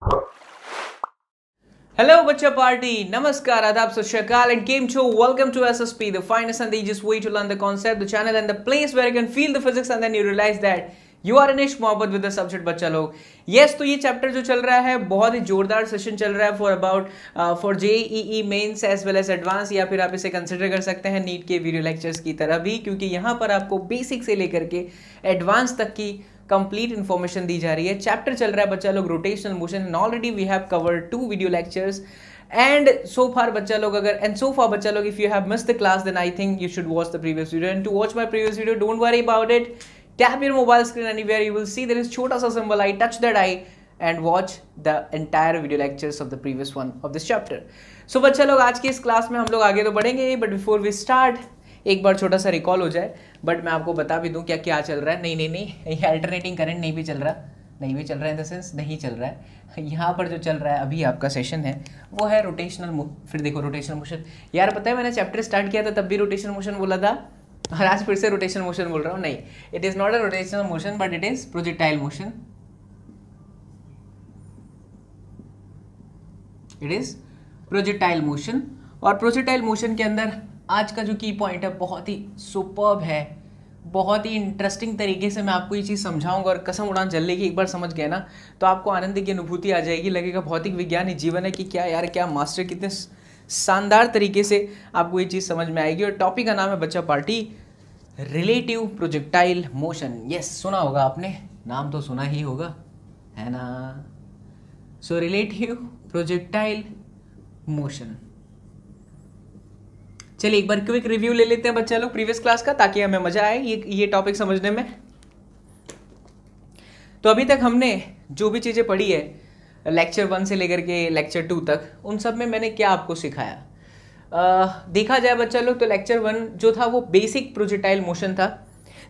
Hello, Bacha Party. Namaskar, Adab, Sat Shri Akal, and Game Show. Welcome to SSP, the finest and the easiest way to learn the concept, the channel, and the place where you can feel the physics, and then you realize that you are in इश्क मोहब्बत with the subject बच्चा लोग. Yes, तो ये chapter जो चल रहा है बहुत ही जोरदार सेशन चल रहा है for JEE Mains as well as advance, या फिर आप इसे कंसिडर कर सकते हैं नीट के वीडियो लेक्चर्स की तरह भी, क्योंकि यहाँ पर आपको बेसिक से लेकर के एडवांस तक की कंप्लीट इन्फॉर्मेशन दी जा रही है. चैप्टर चल रहा है बच्चा लोग rotational motion, and already we have covered 2 video lectures and so far बच्चा लोग बच्चा लोग if you have missed the class, then I think you should watch the previous video. And to watch my previous video, don't worry about it, tap your mobile screen anywhere, you will see there is छोटा सा symbol, I touch that eye and watch the entire video lectures of the previous one of this chapter. So बच्चा लोग आज की इस class में हम लोग आगे तो बढ़ेंगे, but before we start एक बार छोटा सा रिकॉल हो जाए. बट मैं आपको बता भी दूं क्या क्या चल रहा है. नहीं, ये अल्टरनेटिंग करंट नहीं भी चल रहा इन द सेंस नहीं चल रहा है. यहाँ पर जो चल रहा है अभी आपका सेशन है वो है रोटेशनल. फिर देखो रोटेशनल मोशन, यार पता है मैंने चैप्टर स्टार्ट किया था तब भी रोटेशनल मोशन बोला था, और आज फिर से रोटेशनल मोशन बोल रहा हूँ. नहीं, it is not a rotational motion but it is projectile motion. It is projectile motion. और प्रोजेक्टाइल मोशन के अंदर आज का जो की पॉइंट है बहुत ही सुपर्ब है, बहुत ही इंटरेस्टिंग तरीके से मैं आपको ये चीज़ समझाऊंगा. और कसम उड़ान जल्ले की एक बार समझ गए ना तो आपको आनंद की अनुभूति आ जाएगी, लगेगा भौतिक विज्ञान ही जीवन है कि क्या यार, क्या मास्टर, कितने शानदार तरीके से आपको ये चीज़ समझ में आएगी. और टॉपिक का नाम है बच्चा party relative projectile motion. Yes, सुना होगा आपने, नाम तो सुना ही होगा, है ना. So relative projectile motion. चलिए एक बार क्विक रिव्यू ले लेते हैं बच्चा लोग प्रीवियस क्लास का, ताकि हमें मजा आए ये टॉपिक समझने में. तो अभी तक हमने जो भी चीज़ें पढ़ी है लेक्चर 1 से लेकर के लेक्चर 2 तक, उन सब में मैंने क्या आपको सिखाया. देखा जाए बच्चा लोग तो लेक्चर 1 जो था वो बेसिक प्रोजेक्टाइल मोशन था,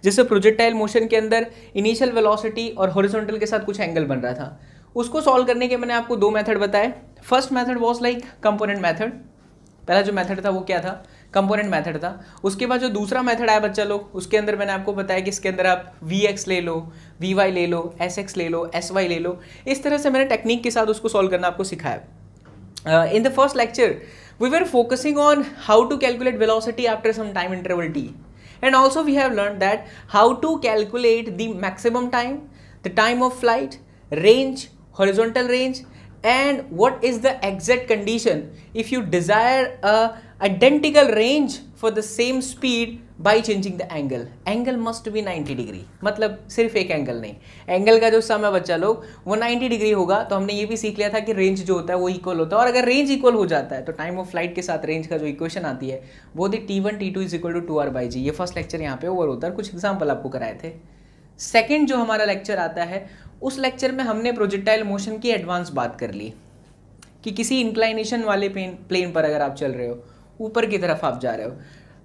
जिससे प्रोजेक्टाइल मोशन के अंदर इनिशियल वेलोसिटी और हॉरिजॉन्टल के साथ कुछ एंगल बन रहा था. उसको सॉल्व करने के मैंने आपको 2 मेथड बताए. First method was like component method. पहला जो मेथड था वो क्या था, कंपोनेंट मेथड था. उसके बाद जो दूसरा मेथड आया बच्चा लोग, उसके अंदर मैंने आपको बताया कि इसके अंदर आप Vx ले लो, Vy ले लो, Sx ले लो, Sy ले लो. इस तरह से मैंने टेक्निक के साथ उसको सॉल्व करना आपको सिखाया. In the first lecture we were focusing on how to calculate velocity after some time interval t, and also we have learned that how to calculate the maximum time, the time of flight, range, horizontal range, and what is the exact condition if you desire a identical range for the same speed by changing the angle. Angle must be 90 degree, मतलब सिर्फ एक angle नहीं, angle का जो सम है बच्चा लोग वो 90 डिग्री होगा. तो हमने ये भी सीख लिया था कि रेंज जो होता है वो इक्वल होता है, और अगर रेंज इक्वल हो जाता है तो टाइम ऑफ फ्लाइट के साथ रेंज का जो इक्वेशन आती है वो थी T1 T2 is equal to 2R/g. ये फर्स्ट लेक्चर यहाँ पे ओवर होता है, कुछ एग्जाम्पल आपको कराए थे. सेकेंड जो हमारा लेक्चर आता है, उस लेक्चर में हमने प्रोजेक्टाइल मोशन की एडवांस बात कर ली कि किसी इंक्लाइनेशन वाले प्लेन पर अगर आप चल रहे हो, ऊपर की तरफ आप जा रहे हो,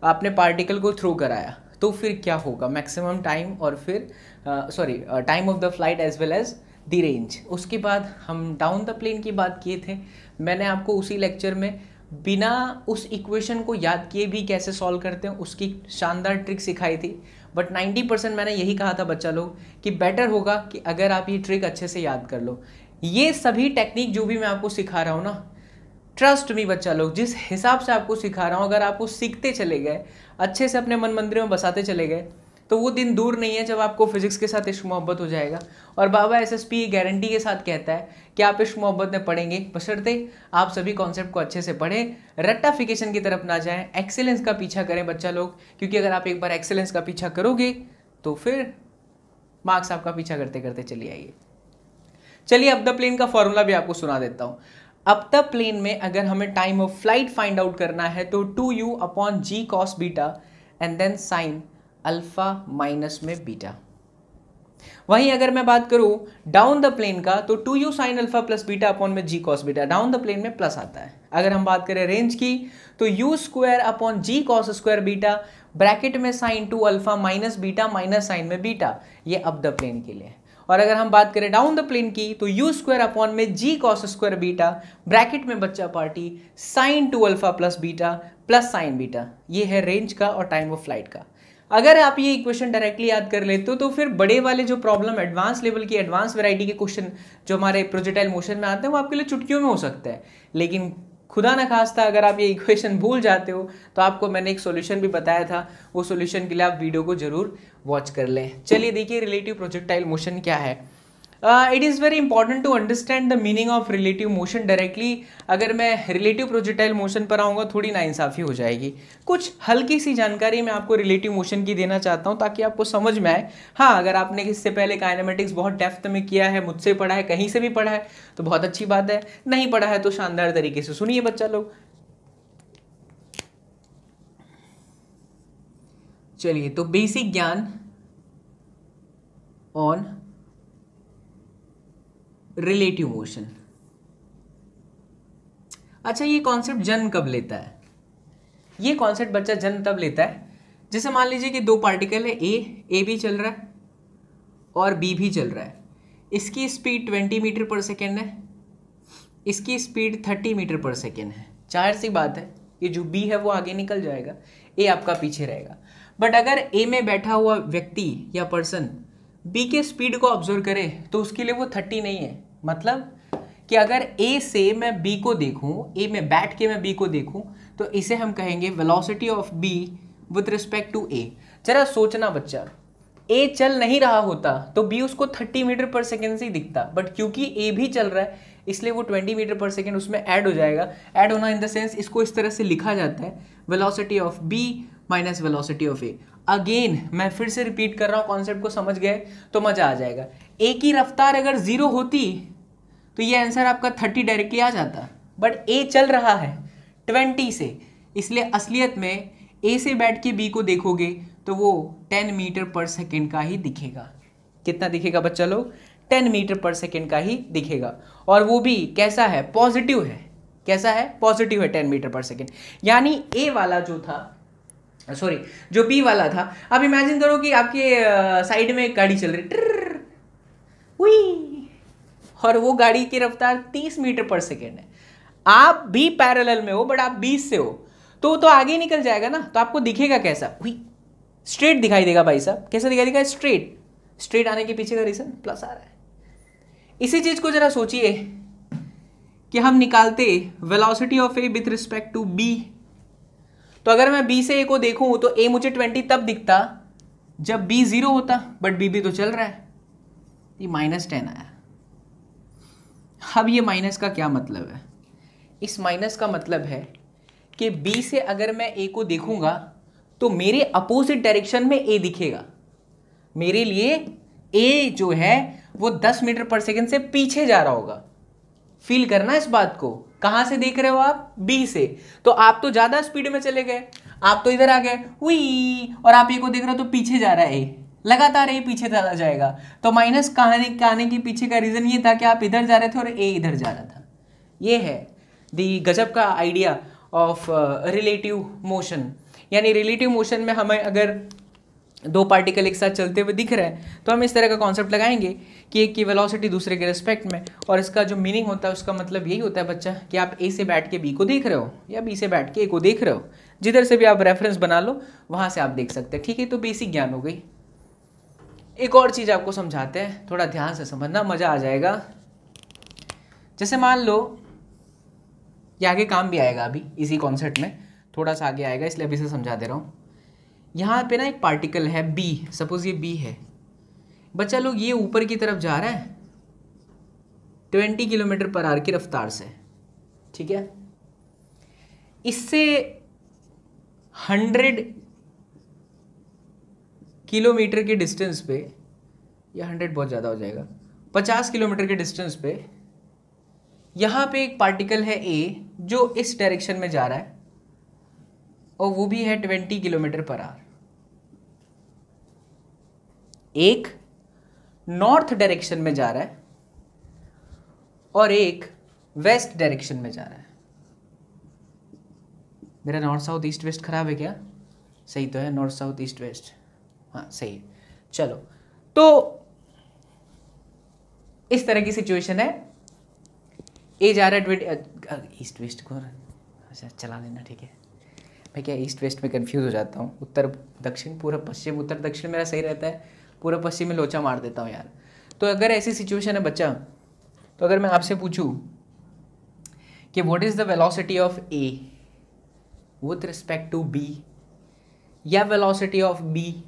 आपने पार्टिकल को थ्रो कराया तो फिर क्या होगा, मैक्सिमम टाइम और फिर time of the flight as well as the range. उसके बाद हम डाउन द प्लेन की बात किए थे. मैंने आपको उसी लेक्चर में बिना उस इक्वेशन को याद किए भी कैसे सॉल्व करते हैं उसकी शानदार ट्रिक सिखाई थी. बट 90% मैंने यही कहा था बच्चा लोग कि बेटर होगा कि अगर आप ये ट्रिक अच्छे से याद कर लो. ये सभी टेक्निक जो भी मैं आपको सिखा रहा हूँ ना, ट्रस्ट मी बच्चा लोग, जिस हिसाब से आपको सिखा रहा हूँ अगर आपको सीखते चले गए, अच्छे से अपने मन मंदिर में बसाते चले गए, तो वो दिन दूर नहीं है जब आपको फिजिक्स के साथ इश्क मोहब्बत हो जाएगा. और बाबा SSP गारंटी के साथ कहता है कि आप इश्क मोहब्बत में पढ़ेंगे, बशर्ते आप सभी कॉन्सेप्ट को अच्छे से पढ़ें, रट्टाफिकेशन की तरफ ना जाएं, एक्सेलेंस का पीछा करें बच्चा लोग. क्योंकि अगर आप एक बार एक्सेलेंस का पीछा करोगे तो फिर मार्क्स आपका पीछा करते करते चली आइए. चलिए अब द प्लेन का फॉर्मूला भी आपको सुना देता हूँ. अब द प्लेन में अगर हमें time of flight find out करना है तो 2u/g cos beta and then sine alpha minus में बीटा. वहीं अगर मैं बात करूं डाउन द प्लेन का तो 2u sine alpha plus beta upon में g cos beta. Down the plane में प्लस आता है. अगर हम बात करें रेंज की तो u square upon g cos square beta bracket में sine 2 alpha minus beta minus sine में बीटा. ये अप द प्लेन के लिए. और अगर हम बात करें डाउन द प्लेन की तो u स्क्वायर अपॉन में g cos square beta bracket में बच्चा party sine 2 alpha plus beta plus sine beta. ये है रेंज का और टाइम ऑफ फ्लाइट का. अगर आप ये इक्वेशन डायरेक्टली याद कर लेते हो तो फिर बड़े वाले जो प्रॉब्लम एडवांस लेवल की एडवांस वैरायटी के क्वेश्चन जो हमारे प्रोजेक्टाइल मोशन में आते हैं वो आपके लिए चुटकियों में हो सकता है। लेकिन खुदा न खास्ता अगर आप ये इक्वेशन भूल जाते हो तो आपको मैंने एक सॉल्यूशन भी बताया था, वो सॉल्यूशन के लिए आप वीडियो को जरूर वॉच कर लें। चलिए देखिए रिलेटिव प्रोजेक्टाइल मोशन क्या है। It is very important to understand the meaning of relative motion directly. अगर मैं रिलेटिव प्रोजेक्टाइल मोशन पर आऊँगा थोड़ी नाइंसाफ़ी हो जाएगी। कुछ हल्की सी जानकारी मैं आपको रिलेटिव मोशन की देना चाहता हूँ ताकि आपको समझ में आए। हाँ, अगर आपने इससे पहले काइनेमेटिक्स बहुत डेप्थ में किया है, मुझसे पढ़ा है, कहीं से भी पढ़ा है तो बहुत अच्छी बात है, नहीं पढ़ा है तो शानदार तरीके से सुनिए बच्चा लोग। चलिए तो बेसिक ज्ञान ऑन रिलेटिव मोशन। अच्छा, ये कॉन्सेप्ट जन्म कब लेता है? ये कॉन्सेप्ट बच्चा जन्म तब लेता है जैसे मान लीजिए कि दो पार्टिकल है, ए भी चल रहा है और बी भी चल रहा है। इसकी स्पीड 20 मीटर पर सेकेंड है, इसकी स्पीड 30 मीटर पर सेकेंड है। जाहिर सी बात है कि जो बी है वो आगे निकल जाएगा, ए आपका पीछे रहेगा। बट अगर ए में बैठा हुआ व्यक्ति या पर्सन बी के स्पीड को ऑब्जर्व करे तो उसके लिए वो 30 नहीं है। मतलब कि अगर ए से मैं बी को देखूं, ए में बैठ के मैं बी को देखूं तो इसे हम कहेंगे velocity of B with respect to A. जरा सोचना बच्चा, ए चल नहीं रहा होता तो बी उसको 30 मीटर पर सेकेंड से ही दिखता, बट क्योंकि ए भी चल रहा है इसलिए वो 20 मीटर पर सेकेंड उसमें ऐड हो जाएगा। ऐड होना इन द सेंस इसको इस तरह से लिखा जाता है velocity of B minus velocity of A. Again मैं फिर से रिपीट कर रहा हूँ, कॉन्सेप्ट को समझ गए तो मजा आ जाएगा। ए की रफ्तार अगर 0 होती तो ये आंसर आपका 30 डायरेक्टली आ जाता, बट ए चल रहा है 20 से, इसलिए असलियत में ए से बैठ के बी को देखोगे तो वो 10 मीटर पर सेकेंड का ही दिखेगा। कितना दिखेगा बच्चा लोग? 10 मीटर पर सेकेंड का ही दिखेगा। और वो भी कैसा है? पॉजिटिव है। कैसा है? पॉजिटिव है 10 मीटर पर सेकेंड। यानी ए वाला जो था, सॉरी जो बी वाला था, अब इमेजिन करो कि आपके साइड में एक गाड़ी चल रही हुई और वो गाड़ी की रफ्तार 30 मीटर पर सेकेंड है। आप भी पैरेलल में हो बट आप 20 से हो तो आगे निकल जाएगा ना, तो आपको दिखेगा कैसा? हुई स्ट्रेट दिखाई देगा भाई साहब। कैसा दिखाई देगा? स्ट्रेट। स्ट्रेट आने के पीछे का रीजन प्लस आ रहा है। इसी चीज को जरा सोचिए कि हम निकालते velocity of A with respect to B. तो अगर मैं बी से ए को देखूं तो ए मुझे 20 तब दिखता जब बी 0 होता, बट बी भी तो चल रहा है, ये -10 आया। अब ये माइनस का क्या मतलब है? इस माइनस का मतलब है कि बी से अगर मैं ए को देखूंगा तो मेरे अपोजिट डायरेक्शन में ए दिखेगा। मेरे लिए ए जो है वो 10 मीटर पर सेकेंड से पीछे जा रहा होगा। फील करना इस बात को। कहां से देख रहे हो आप? बी से। तो आप तो ज्यादा स्पीड में चले गए, आप तो इधर आ गए हुई, और आप ए को देख रहे हो तो पीछे जा रहा है ए, लगातार ए पीछे चला जाएगा। तो माइनस आने के पीछे का रीजन ये था कि आप इधर जा रहे थे और ए इधर जा रहा था। ये है दी गजब का आइडिया ऑफ रिलेटिव मोशन। यानी रिलेटिव मोशन में हमें अगर दो पार्टिकल एक साथ चलते हुए दिख रहे हैं तो हम इस तरह का कॉन्सेप्ट लगाएंगे कि एक की वेलोसिटी दूसरे के रिस्पेक्ट में, और इसका जो मीनिंग होता है उसका मतलब यही होता है बच्चा कि आप ए से बैठ के बी को देख रहे हो या बी से बैठ के ए को देख रहे हो, जिधर से भी आप रेफरेंस बना लो वहां से आप देख सकते हैं। ठीक है, तो बेसिक ज्ञान हो गई। एक और चीज आपको समझाते हैं, थोड़ा ध्यान से समझना, मजा आ जाएगा। जैसे मान लो ये आगे काम भी आएगा, अभी इसी कॉन्सेप्ट में थोड़ा सा आगे आएगा इसलिए अभी से समझा दे रहा हूँ। यहाँ पे ना एक पार्टिकल है बी, सपोज ये बी है बच्चा लोग, ये ऊपर की तरफ जा रहा है 20 किलोमीटर पर आवर की रफ्तार से। ठीक है, इससे 100 किलोमीटर के डिस्टेंस पे, या 100 बहुत ज़्यादा हो जाएगा, 50 किलोमीटर के डिस्टेंस पे यहाँ पे एक पार्टिकल है ए जो इस डायरेक्शन में जा रहा है और वो भी है 20 किलोमीटर पर आवर। एक नॉर्थ डायरेक्शन में जा रहा है और एक वेस्ट डायरेक्शन में जा रहा है। मेरा नॉर्थ साउथ ईस्ट वेस्ट खराब है क्या? सही तो है, नॉर्थ साउथ ईस्ट वेस्ट, हाँ सही है। चलो, तो इस तरह की सिचुएशन है, ए जा रहा है ईस्ट वेस्ट को, अच्छा चला लेना, ठीक है। मैं क्या ईस्ट वेस्ट में कंफ्यूज हो जाता हूँ, उत्तर दक्षिण, पूर्व पश्चिम, उत्तर दक्षिण मेरा सही रहता है, पूर्व पश्चिम में लोचा मार देता हूँ यार। तो अगर ऐसी सिचुएशन है बच्चा, तो अगर मैं आपसे पूछूं कि what is the velocity of A with respect to B, या velocity of B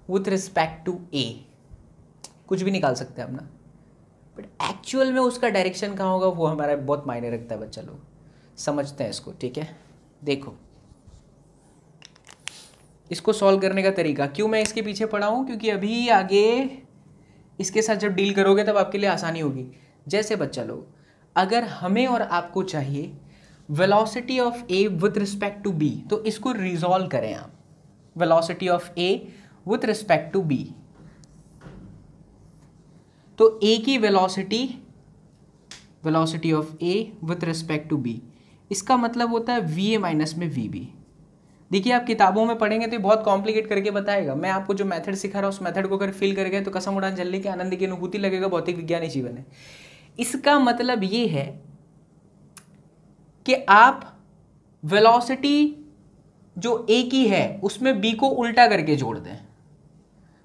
with respect to A, कुछ भी निकाल सकते हैं अपना, बट एक्चुअल में उसका डायरेक्शन कहाँ होगा वो हमारा बहुत मायने रखता है बच्चा लोग। समझते हैं इसको, ठीक है। देखो इसको सॉल्व करने का तरीका, क्यों मैं इसके पीछे पड़ा हूँ, क्योंकि अभी आगे इसके साथ जब डील करोगे तब आपके लिए आसानी होगी। जैसे बच्चा लोग, अगर हमें और आपको चाहिए velocity of A with respect to B, तो इसको रिजॉल्व करें आप। Velocity of A with respect to B, तो ए की velocity of A with respect to B, इसका मतलब होता है वी ए माइनस में वी बी। देखिए आप किताबों में पढ़ेंगे तो बहुत कॉम्प्लिकेट करके बताएगा, मैं आपको जो मेथड सिखा रहा हूँ उस मेथड को अगर फील कर गए तो कसम उड़ान जलने के आनंद की अनुभूति लगेगा, भौतिक विज्ञान ही जीवन है। इसका मतलब ये है कि आप वेलोसिटी जो ए की है उसमें बी को उल्टा करके जोड़ दें।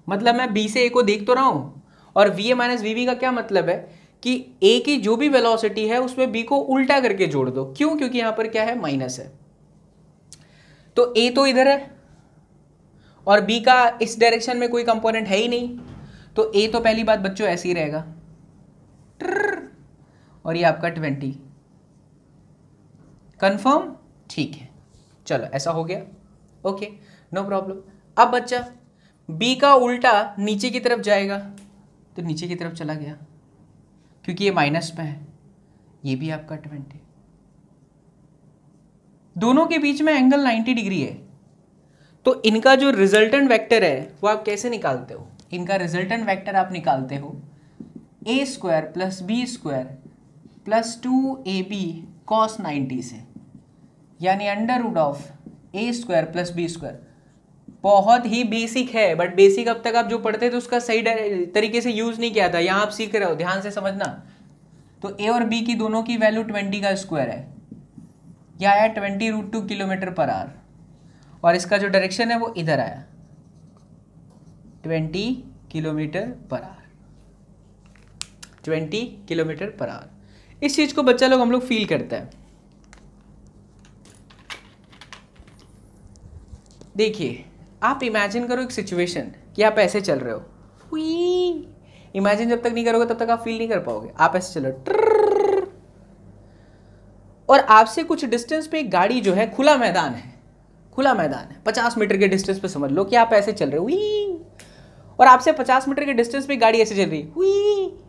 मतलब मैं बी से ए को देख तो रहा हूं, और v A minus v B का क्या मतलब है कि ए की जो भी वेलोसिटी है उसमें बी को उल्टा करके जोड़ दो। क्यों? क्योंकि यहां पर क्या है, माइनस है। तो ए तो इधर है और बी का इस डायरेक्शन में कोई कंपोनेंट है ही नहीं, तो ए तो पहली बात बच्चों ऐसे ही रहेगा, और ये आपका 20। कंफर्म? ठीक है, चलो ऐसा हो गया, ओके नो प्रॉब्लम। अब बच्चा बी का उल्टा नीचे की तरफ जाएगा, तो नीचे की तरफ चला गया क्योंकि ये माइनस में है, ये भी आपका 20। दोनों के बीच में एंगल 90 डिग्री है, तो इनका जो रिजल्टेंट वेक्टर है वो आप कैसे निकालते हो? इनका रिजल्टेंट वेक्टर आप निकालते हो A square plus B square plus 2ab cos 90 से, यानी under root of A square plus B square. बहुत ही बेसिक है, बट बेसिक अब तक आप जो पढ़ते थे तो उसका सही तरीके से यूज नहीं किया था, यहां आप सीख रहे हो, ध्यान से समझना। तो ए और बी की दोनों की वैल्यू 20 का स्क्वायर है, यह आया 20√2 किलोमीटर पर आवर, और इसका जो डायरेक्शन है वो इधर आया 20 kilometre per hour, 20 kilometre per hour. इस चीज को बच्चा लोग हम लोग फील करते हैं। देखिए आप इमेजिन करो एक सिचुएशन कि आप ऐसे चल रहे हो, इमेजिन जब तक नहीं करोगे तब तक आप फील नहीं कर पाओगे। आप ऐसे चलो और आपसे कुछ डिस्टेंस पे एक गाड़ी जो है, खुला मैदान है, 50 मीटर के डिस्टेंस पे समझ लो कि आप ऐसे चल रहे हो, और आपसे 50 मीटर के डिस्टेंस पे गाड़ी ऐसे चल रही हुई।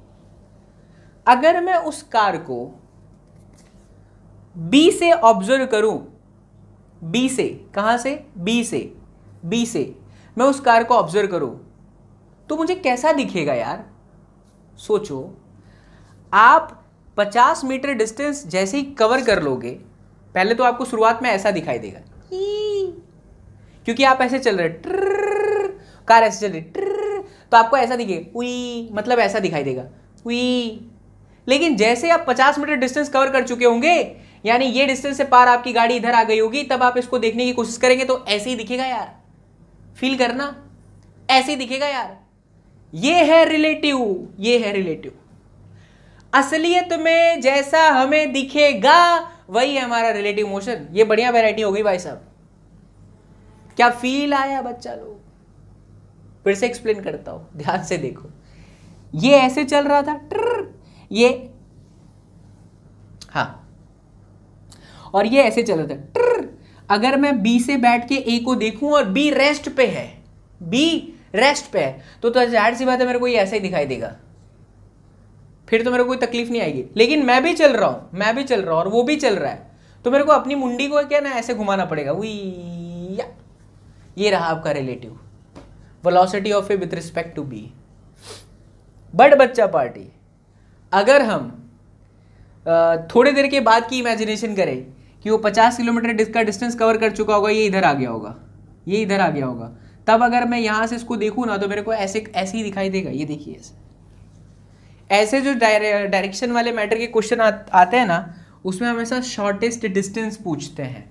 अगर मैं उस कार को बी से ऑब्जर्व करूं, बी से, कहां से? बी से मैं उस कार को ऑब्जर्व करूं तो मुझे कैसा दिखेगा यार? सोचो, आप 50 मीटर डिस्टेंस जैसे ही कवर कर लोगे, पहले तो आपको शुरुआत में ऐसा दिखाई देगा क्योंकि आप ऐसे चल रहे, कार ऐसे चल रही, तो आपको ऐसा दिखेगा, मतलब ऐसा दिखाई देगा। लेकिन जैसे आप 50 मीटर डिस्टेंस कवर कर चुके होंगे, यानी ये डिस्टेंस से पार आपकी गाड़ी इधर आ गई होगी, तब आप इसको देखने की कोशिश करेंगे तो ऐसे ही दिखेगा यार। फील करना, ऐसे ही दिखेगा यार। ये है रिलेटिव। असलियत में जैसा हमें दिखेगा वही है हमारा रिलेटिव मोशन। ये बढ़िया वैरायटी हो गई भाई साहब। क्या फील आया बच्चा लोग? फिर से एक्सप्लेन करता हूं, ध्यान से देखो। ये ऐसे चल रहा था, ये, हाँ, और ये ऐसे चल रहा था। अगर मैं बी से बैठ के ए को देखूं और बी रेस्ट पे है, तो जाहिर सी बात है मेरे को ये ऐसा ही दिखाई देगा, फिर तो मेरे को कोई तकलीफ नहीं आएगी। लेकिन मैं भी चल रहा हूं और वो भी चल रहा है, तो मेरे को अपनी मुंडी को क्या ना ऐसे घुमाना पड़ेगा। ये रहा आपका relative velocity of A with respect to B. But बच्चा पार्टी, अगर हम थोड़ी देर के बाद की इमेजिनेशन करें कि वो 50 किलोमीटर का डिस्टेंस कवर कर चुका होगा, ये इधर आ गया होगा, तब अगर मैं यहां से इसको देखूं ना तो मेरे को ऐसे ही दिखाई देगा। ये देखिए, ऐसे जो डायरेक्शन वाले मैटर के क्वेश्चन आते हैं ना, उसमें हमेशा शॉर्टेस्ट डिस्टेंस पूछते हैं।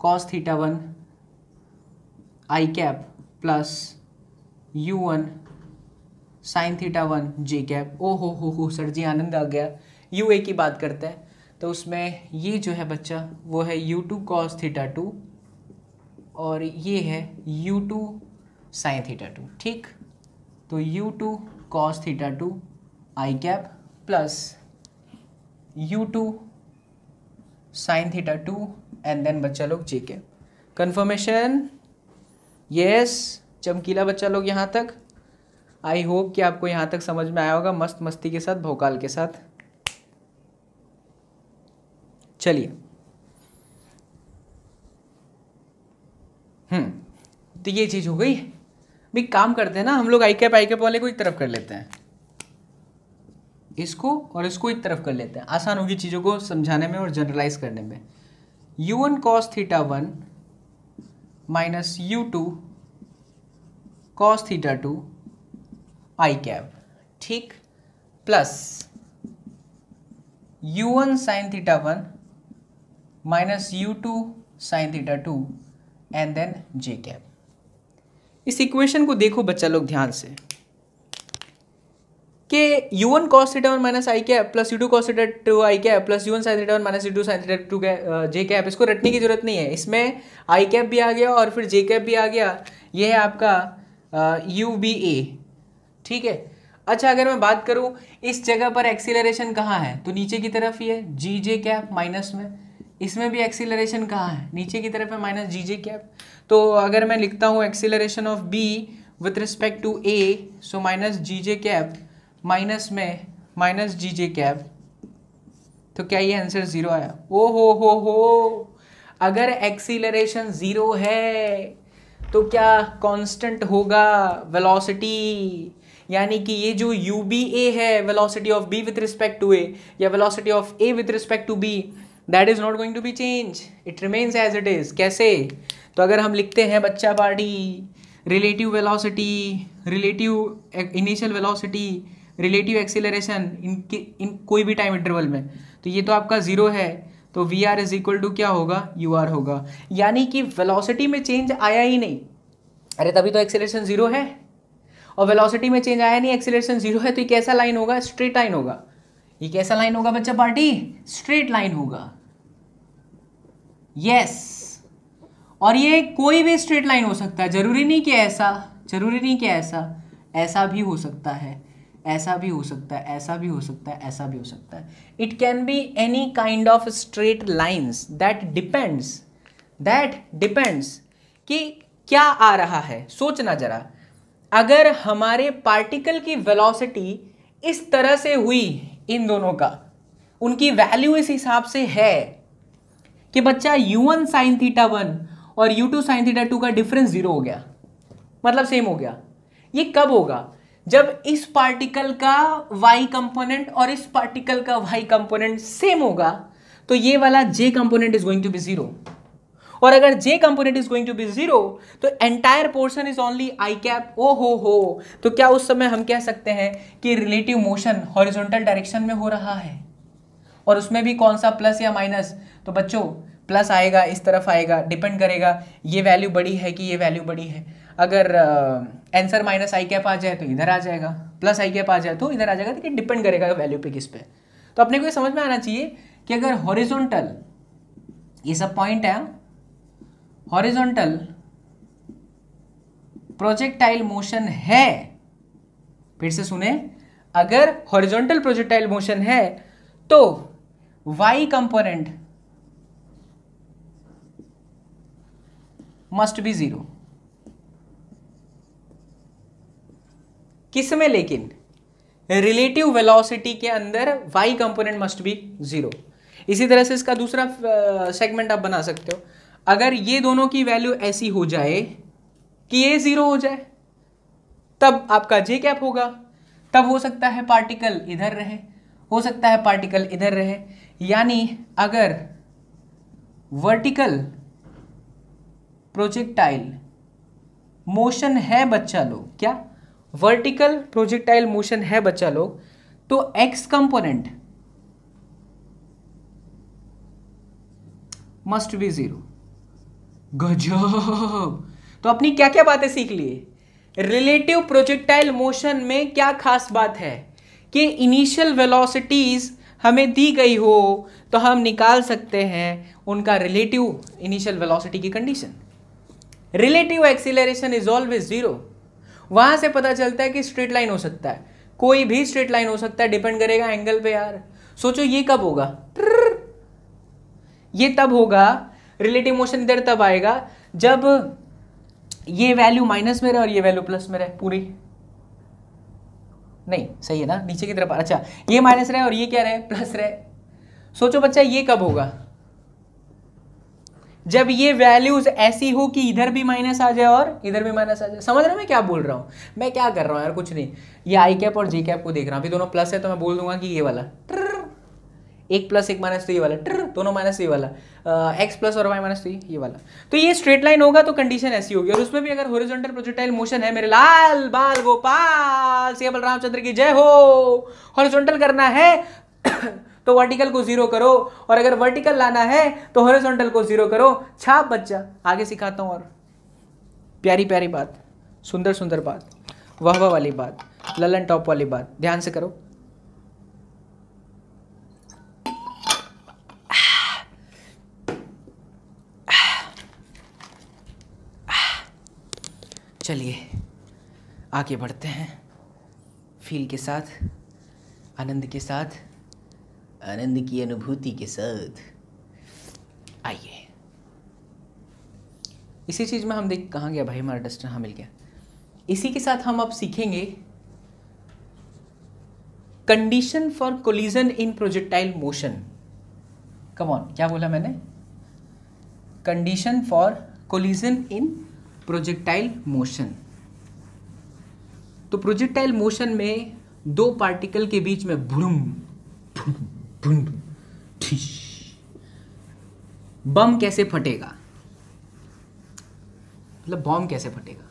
Cos theta one I cap plus u1 sine theta one J cap. ओ हो सर जी आनंद आ गया। ua की बात करते हैं तो उसमें ये जो है बच्चा वो है u2 कॉस थीटा टू और ये है u2 साइन थीटा टू। ठीक, तो u2 cos theta two I cap plus u2 sine theta two and then बच्चा लोग जे कैप। कन्फर्मेशन? यस, चमकीला बच्चा लोग यहाँ तक। आई होप कि आपको यहाँ तक समझ में आया होगा, मस्त मस्ती के साथ, भौकाल के साथ। चलिए, तो ये चीज हो गई। भी काम करते हैं ना हम लोग, आई कैप वाले को एक तरफ कर लेते हैं, इसको और इसको एक तरफ कर लेते हैं, आसान होगी चीज़ों को समझाने में और जनरलाइज करने में। u1 cos theta one minus u2 cos theta two आई कैप, ठीक, plus u1 sine theta one minus u2 sine theta two and then J cap. इस इक्वेशन को देखो बच्चा लोग ध्यान से कि u1 cos theta one minus I cap plus u2 cos theta two I cap plus u1 sin theta one minus u2 sin theta two J cap, इसको रटने की जरूरत नहीं है। इसमें आई कैप भी आ गया और फिर जे कैप भी आ गया। ये है आपका UBA, ठीक है। अच्छा, अगर मैं बात करूं इस जगह पर एक्सीलरेशन कहाँ है तो नीचे की तरफ ही है, जी जे कैप माइनस में। इसमें भी एक्सीलरेशन कहाँ है, नीचे की तरफ है, माइनस जी जे कैप। तो अगर मैं लिखता हूँ acceleration of B with respect to A, so minus g j cap minus में माइनस जी जे कैप, तो क्या ये आंसर जीरो आया? ओ हो, अगर एक्सीलरेशन जीरो है तो क्या कांस्टेंट होगा वेलोसिटी, यानी कि ये जो UBA है, velocity of B with respect to A या velocity of A with respect to B, that is not going to be change, it remains as it is. कैसे? तो अगर हम लिखते हैं बच्चा party relative velocity, relative initial velocity, relative acceleration in कोई भी टाइम इंटरवल में, तो ये तो आपका जीरो है, तो v R is equal to क्या होगा, यू आर होगा। यानी कि वेलोसिटी में चेंज आया ही नहीं, अरे तभी तो एक्सीलरेशन जीरो है। और वेलोसिटी में चेंज आया नहीं, एक्सीलरेशन जीरो है, तो ये कैसा लाइन होगा? स्ट्रेट लाइन होगा। ये कैसा लाइन होगा बच्चा पार्टी? स्ट्रेट लाइन होगा। यस, और ये कोई भी स्ट्रेट लाइन हो सकता है, जरूरी नहीं कि ऐसा, जरूरी नहीं कि ऐसा भी हो सकता है, ऐसा भी हो सकता है, ऐसा भी हो सकता है, ऐसा भी हो सकता है। It can be any kind of straight lines. That depends कि क्या आ रहा है। सोचना जरा, अगर हमारे पार्टिकल की वेलोसिटी इस तरह से हुई, इन दोनों का उनकी वैल्यू इस हिसाब से है कि बच्चा u1 साइन थीटा वन और u2 साइन थीटा टू का डिफरेंस जीरो हो गया, मतलब सेम हो गया। ये कब होगा? जब इस पार्टिकल का y कंपोनेंट और इस पार्टिकल का y कंपोनेंट सेम होगा, तो ये वाला j component is going to be zero. और अगर j component is going to be zero तो entire portion is only I cap. ओ हो, तो क्या उस समय हम कह सकते हैं कि रिलेटिव मोशन हॉरिजॉन्टल डायरेक्शन में हो रहा है? और उसमें भी कौन सा, प्लस या माइनस? तो बच्चों प्लस आएगा, इस तरफ आएगा, डिपेंड करेगा ये वैल्यू बड़ी है कि ये वैल्यू बड़ी है। अगर आंसर माइनस आई कैप आ जाए तो इधर आ जाएगा, प्लस आई कैप आ जाए तो इधर आ जाएगा, लेकिन डिपेंड करेगा वैल्यू पे, किस पे। तो अपने को ये समझ में आना चाहिए कि अगर हॉरिजॉन्टल, ये सब पॉइंट है, हॉरिजॉन्टल प्रोजेक्टाइल मोशन है, फिर से सुने, अगर हॉरिजॉन्टल प्रोजेक्टाइल मोशन है तो y component must be zero. किस में? लेकिन रिलेटिव वेलोसिटी के अंदर y component must be zero. इसी तरह से इसका दूसरा सेगमेंट आप बना सकते हो। अगर ये दोनों की वैल्यू ऐसी हो जाए कि ये जीरो हो जाए, तब आपका जे कैप होगा। तब हो सकता है पार्टिकल इधर रहे, हो सकता है पार्टिकल इधर रहे। यानी अगर वर्टिकल प्रोजेक्टाइल मोशन है बच्चा लोग, क्या वर्टिकल प्रोजेक्टाइल मोशन है बच्चा लोग, तो x component must be zero. गजब। तो अपनी क्या क्या बातें सीख लिए? रिलेटिव प्रोजेक्टाइल मोशन में क्या खास बात है कि इनिशियल वेलोसिटीज हमें दी गई हो तो हम निकाल सकते हैं उनका रिलेटिव इनिशियल वेलोसिटी की condition. Relative acceleration is always zero. वहां से पता चलता है कि स्ट्रेट लाइन हो सकता है, कोई भी स्ट्रेट लाइन हो सकता है, डिपेंड करेगा एंगल पे। यार सोचो ये कब होगा? ये तब होगा, रिलेटिव मोशन इधर तब आएगा जब ये वैल्यू माइनस में रहे और ये वैल्यू प्लस में रहे। पूरी नहीं सही है ना, नीचे की तरफ। अच्छा ये माइनस रहे और ये क्या रहे? प्लस रहे। सोचो बच्चा ये कब होगा? जब ये वैल्यूज ऐसी हो कि इधर भी माइनस आ जाए और इधर भी माइनस आ जाए। समझ रहे हो मैं क्या बोल रहा हूं? मैं क्या कर रहा हूं यार? कुछ नहीं, ये आई कैप और जे कैप को देख रहा हूं। अभी दोनों प्लस है तो मैं बोल दूंगा कि ये वाला एक प्लस एक माइनस तो ये वाला, दोनों माइनस तो ये वाला, एक्स प्लस और वाई माइनस तो ये वाला। तो ये स्ट्रेट लाइन होगा तो कंडीशन ऐसी होगी। और उसमें भी अगर हॉरिजॉन्टल प्रोजेक्टाइल मोशन है, मेरे लाल बाल गोपाल श्री बलरामचंद्र की जय हो, हॉरिजॉन्टल करना है तो वर्टिकल को जीरो करो, और अगर वर्टिकल लाना है तो हॉरिजॉन्टल को जीरो करो। छाप बच्चा, आगे सिखाता हूं। और प्यारी प्यारी बात, सुंदर सुंदर बात, वाह वाह वाली बात, ललन टॉप वाली बात, ध्यान से करो। चलिए आगे बढ़ते हैं, फील के साथ, आनंद के साथ, आनंद की अनुभूति के साथ। आइए इसी चीज में हम देख, कहाँ गया भाई हमारा डस्टर? हाँ मिल गया। इसी के साथ हम अब सीखेंगे condition for collision in projectile motion. Come on, क्या बोला मैंने? Condition for collision in projectile motion. तो प्रोजेक्टाइल मोशन में दो पार्टिकल के बीच में भुम भुम भुम ठिश, बम कैसे फटेगा? मतलब बॉम्ब कैसे फटेगा?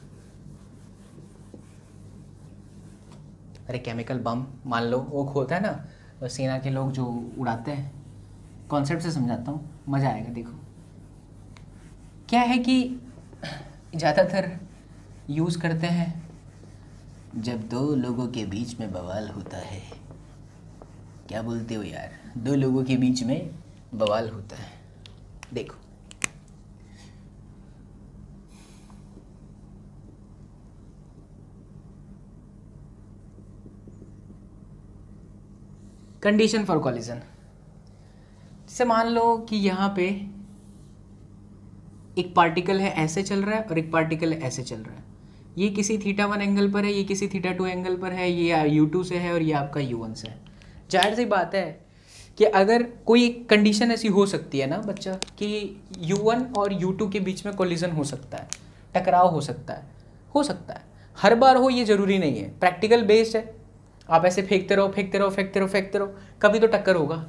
अरे केमिकल बम मान लो, वो होता है ना सेना के लोग जो उड़ाते हैं। कॉन्सेप्ट से समझाता हूँ, मजा आएगा। देखो क्या है कि ज़्यादातर यूज़ करते हैं जब दो लोगों के बीच में बवाल होता है। क्या बोलते हो यार? दो लोगों के बीच में बवाल होता है। देखो कंडीशन फॉर कॉलिजन, जैसे मान लो कि यहाँ पे एक पार्टिकल है ऐसे चल रहा है और एक पार्टिकल है ऐसे चल रहा है। ये किसी θ1 एंगल पर है, ये किसी θ2 एंगल पर है, ये u2 से है और ये आपका u1 से है। जाहिर सी बात है कि अगर कोई कंडीशन ऐसी हो सकती है ना बच्चा कि u1 और u2 के बीच में कोलिजन हो सकता है, टकराव हो सकता है। हो सकता है, हर बार हो ये ज़रूरी नहीं है, प्रैक्टिकल बेस्ड है। आप ऐसे फेंकते रहो फेंकते रहो फेंकते रहो फेंकते रहो, कभी तो टक्कर होगा।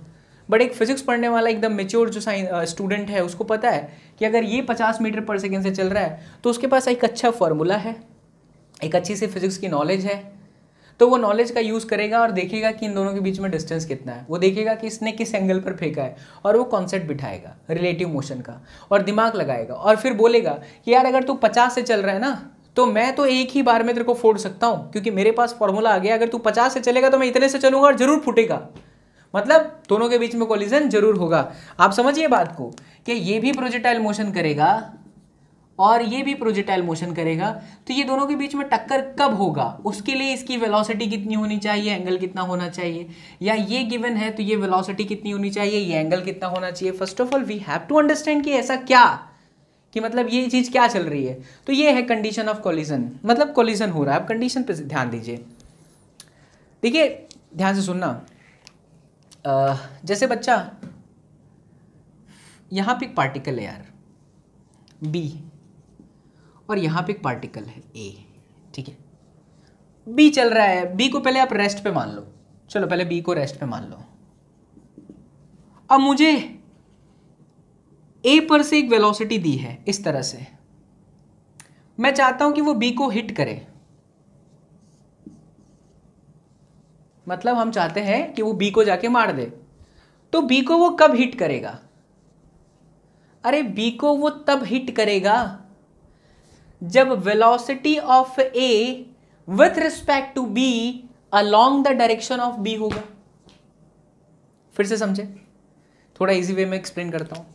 बट एक फिजिक्स पढ़ने वाला एकदम मेच्योर जो स्टूडेंट है उसको पता है कि अगर ये 50 मीटर पर सेकेंड से चल रहा है तो उसके पास एक अच्छा फॉर्मूला है, एक अच्छी सी फिजिक्स की नॉलेज है। तो वो नॉलेज का यूज़ करेगा और देखेगा कि इन दोनों के बीच में डिस्टेंस कितना है। वो देखेगा कि इसने किस एंगल पर फेंका है और वो कॉन्सेप्ट बिठाएगा रिलेटिव मोशन का और दिमाग लगाएगा और फिर बोलेगा कि यार अगर तू 50 से चल रहा है ना तो मैं तो एक ही बार में तेरे को फोड़ सकता हूँ, क्योंकि मेरे पास फॉर्मूला आ गया। अगर तू 50 से चलेगा तो मैं इतने से चलूंगा और जरूर फूटेगा। मतलब दोनों के बीच में कोलिजन जरूर होगा। आप समझिए बात को कि ये भी प्रोजेक्टाइल मोशन करेगा और ये भी प्रोजेक्टाइल मोशन करेगा, तो ये दोनों के बीच में टक्कर कब होगा? उसके लिए इसकी वेलोसिटी कितनी होनी चाहिए, एंगल कितना होना चाहिए, या ये गिवन है तो ये वेलोसिटी कितनी होनी चाहिए, ये एंगल कितना होना चाहिए। First of all we have to understand कि ऐसा क्या, कि मतलब ये चीज क्या चल रही है। तो ये है कंडीशन ऑफ कोलिजन, मतलब कोलिजन हो रहा है। आप कंडीशन पे ध्यान दीजिए। देखिए ध्यान से सुनना। जैसे बच्चा यहाँ पे एक पार्टिकल है यार B, और यहाँ पे एक पार्टिकल है A, ठीक है। B चल रहा है, B को पहले आप रेस्ट पे मान लो। चलो पहले B को रेस्ट पे मान लो। अब मुझे A पर से एक वेलोसिटी दी है इस तरह से, मैं चाहता हूं कि वो B को हिट करे। मतलब हम चाहते हैं कि वो B को जाके मार दे। तो B को वो कब हिट करेगा? अरे बी को वो तब हिट करेगा जब velocity of A with respect to B along the direction of B होगा। फिर से समझे, थोड़ा इजी वे में एक्सप्लेन करता हूं।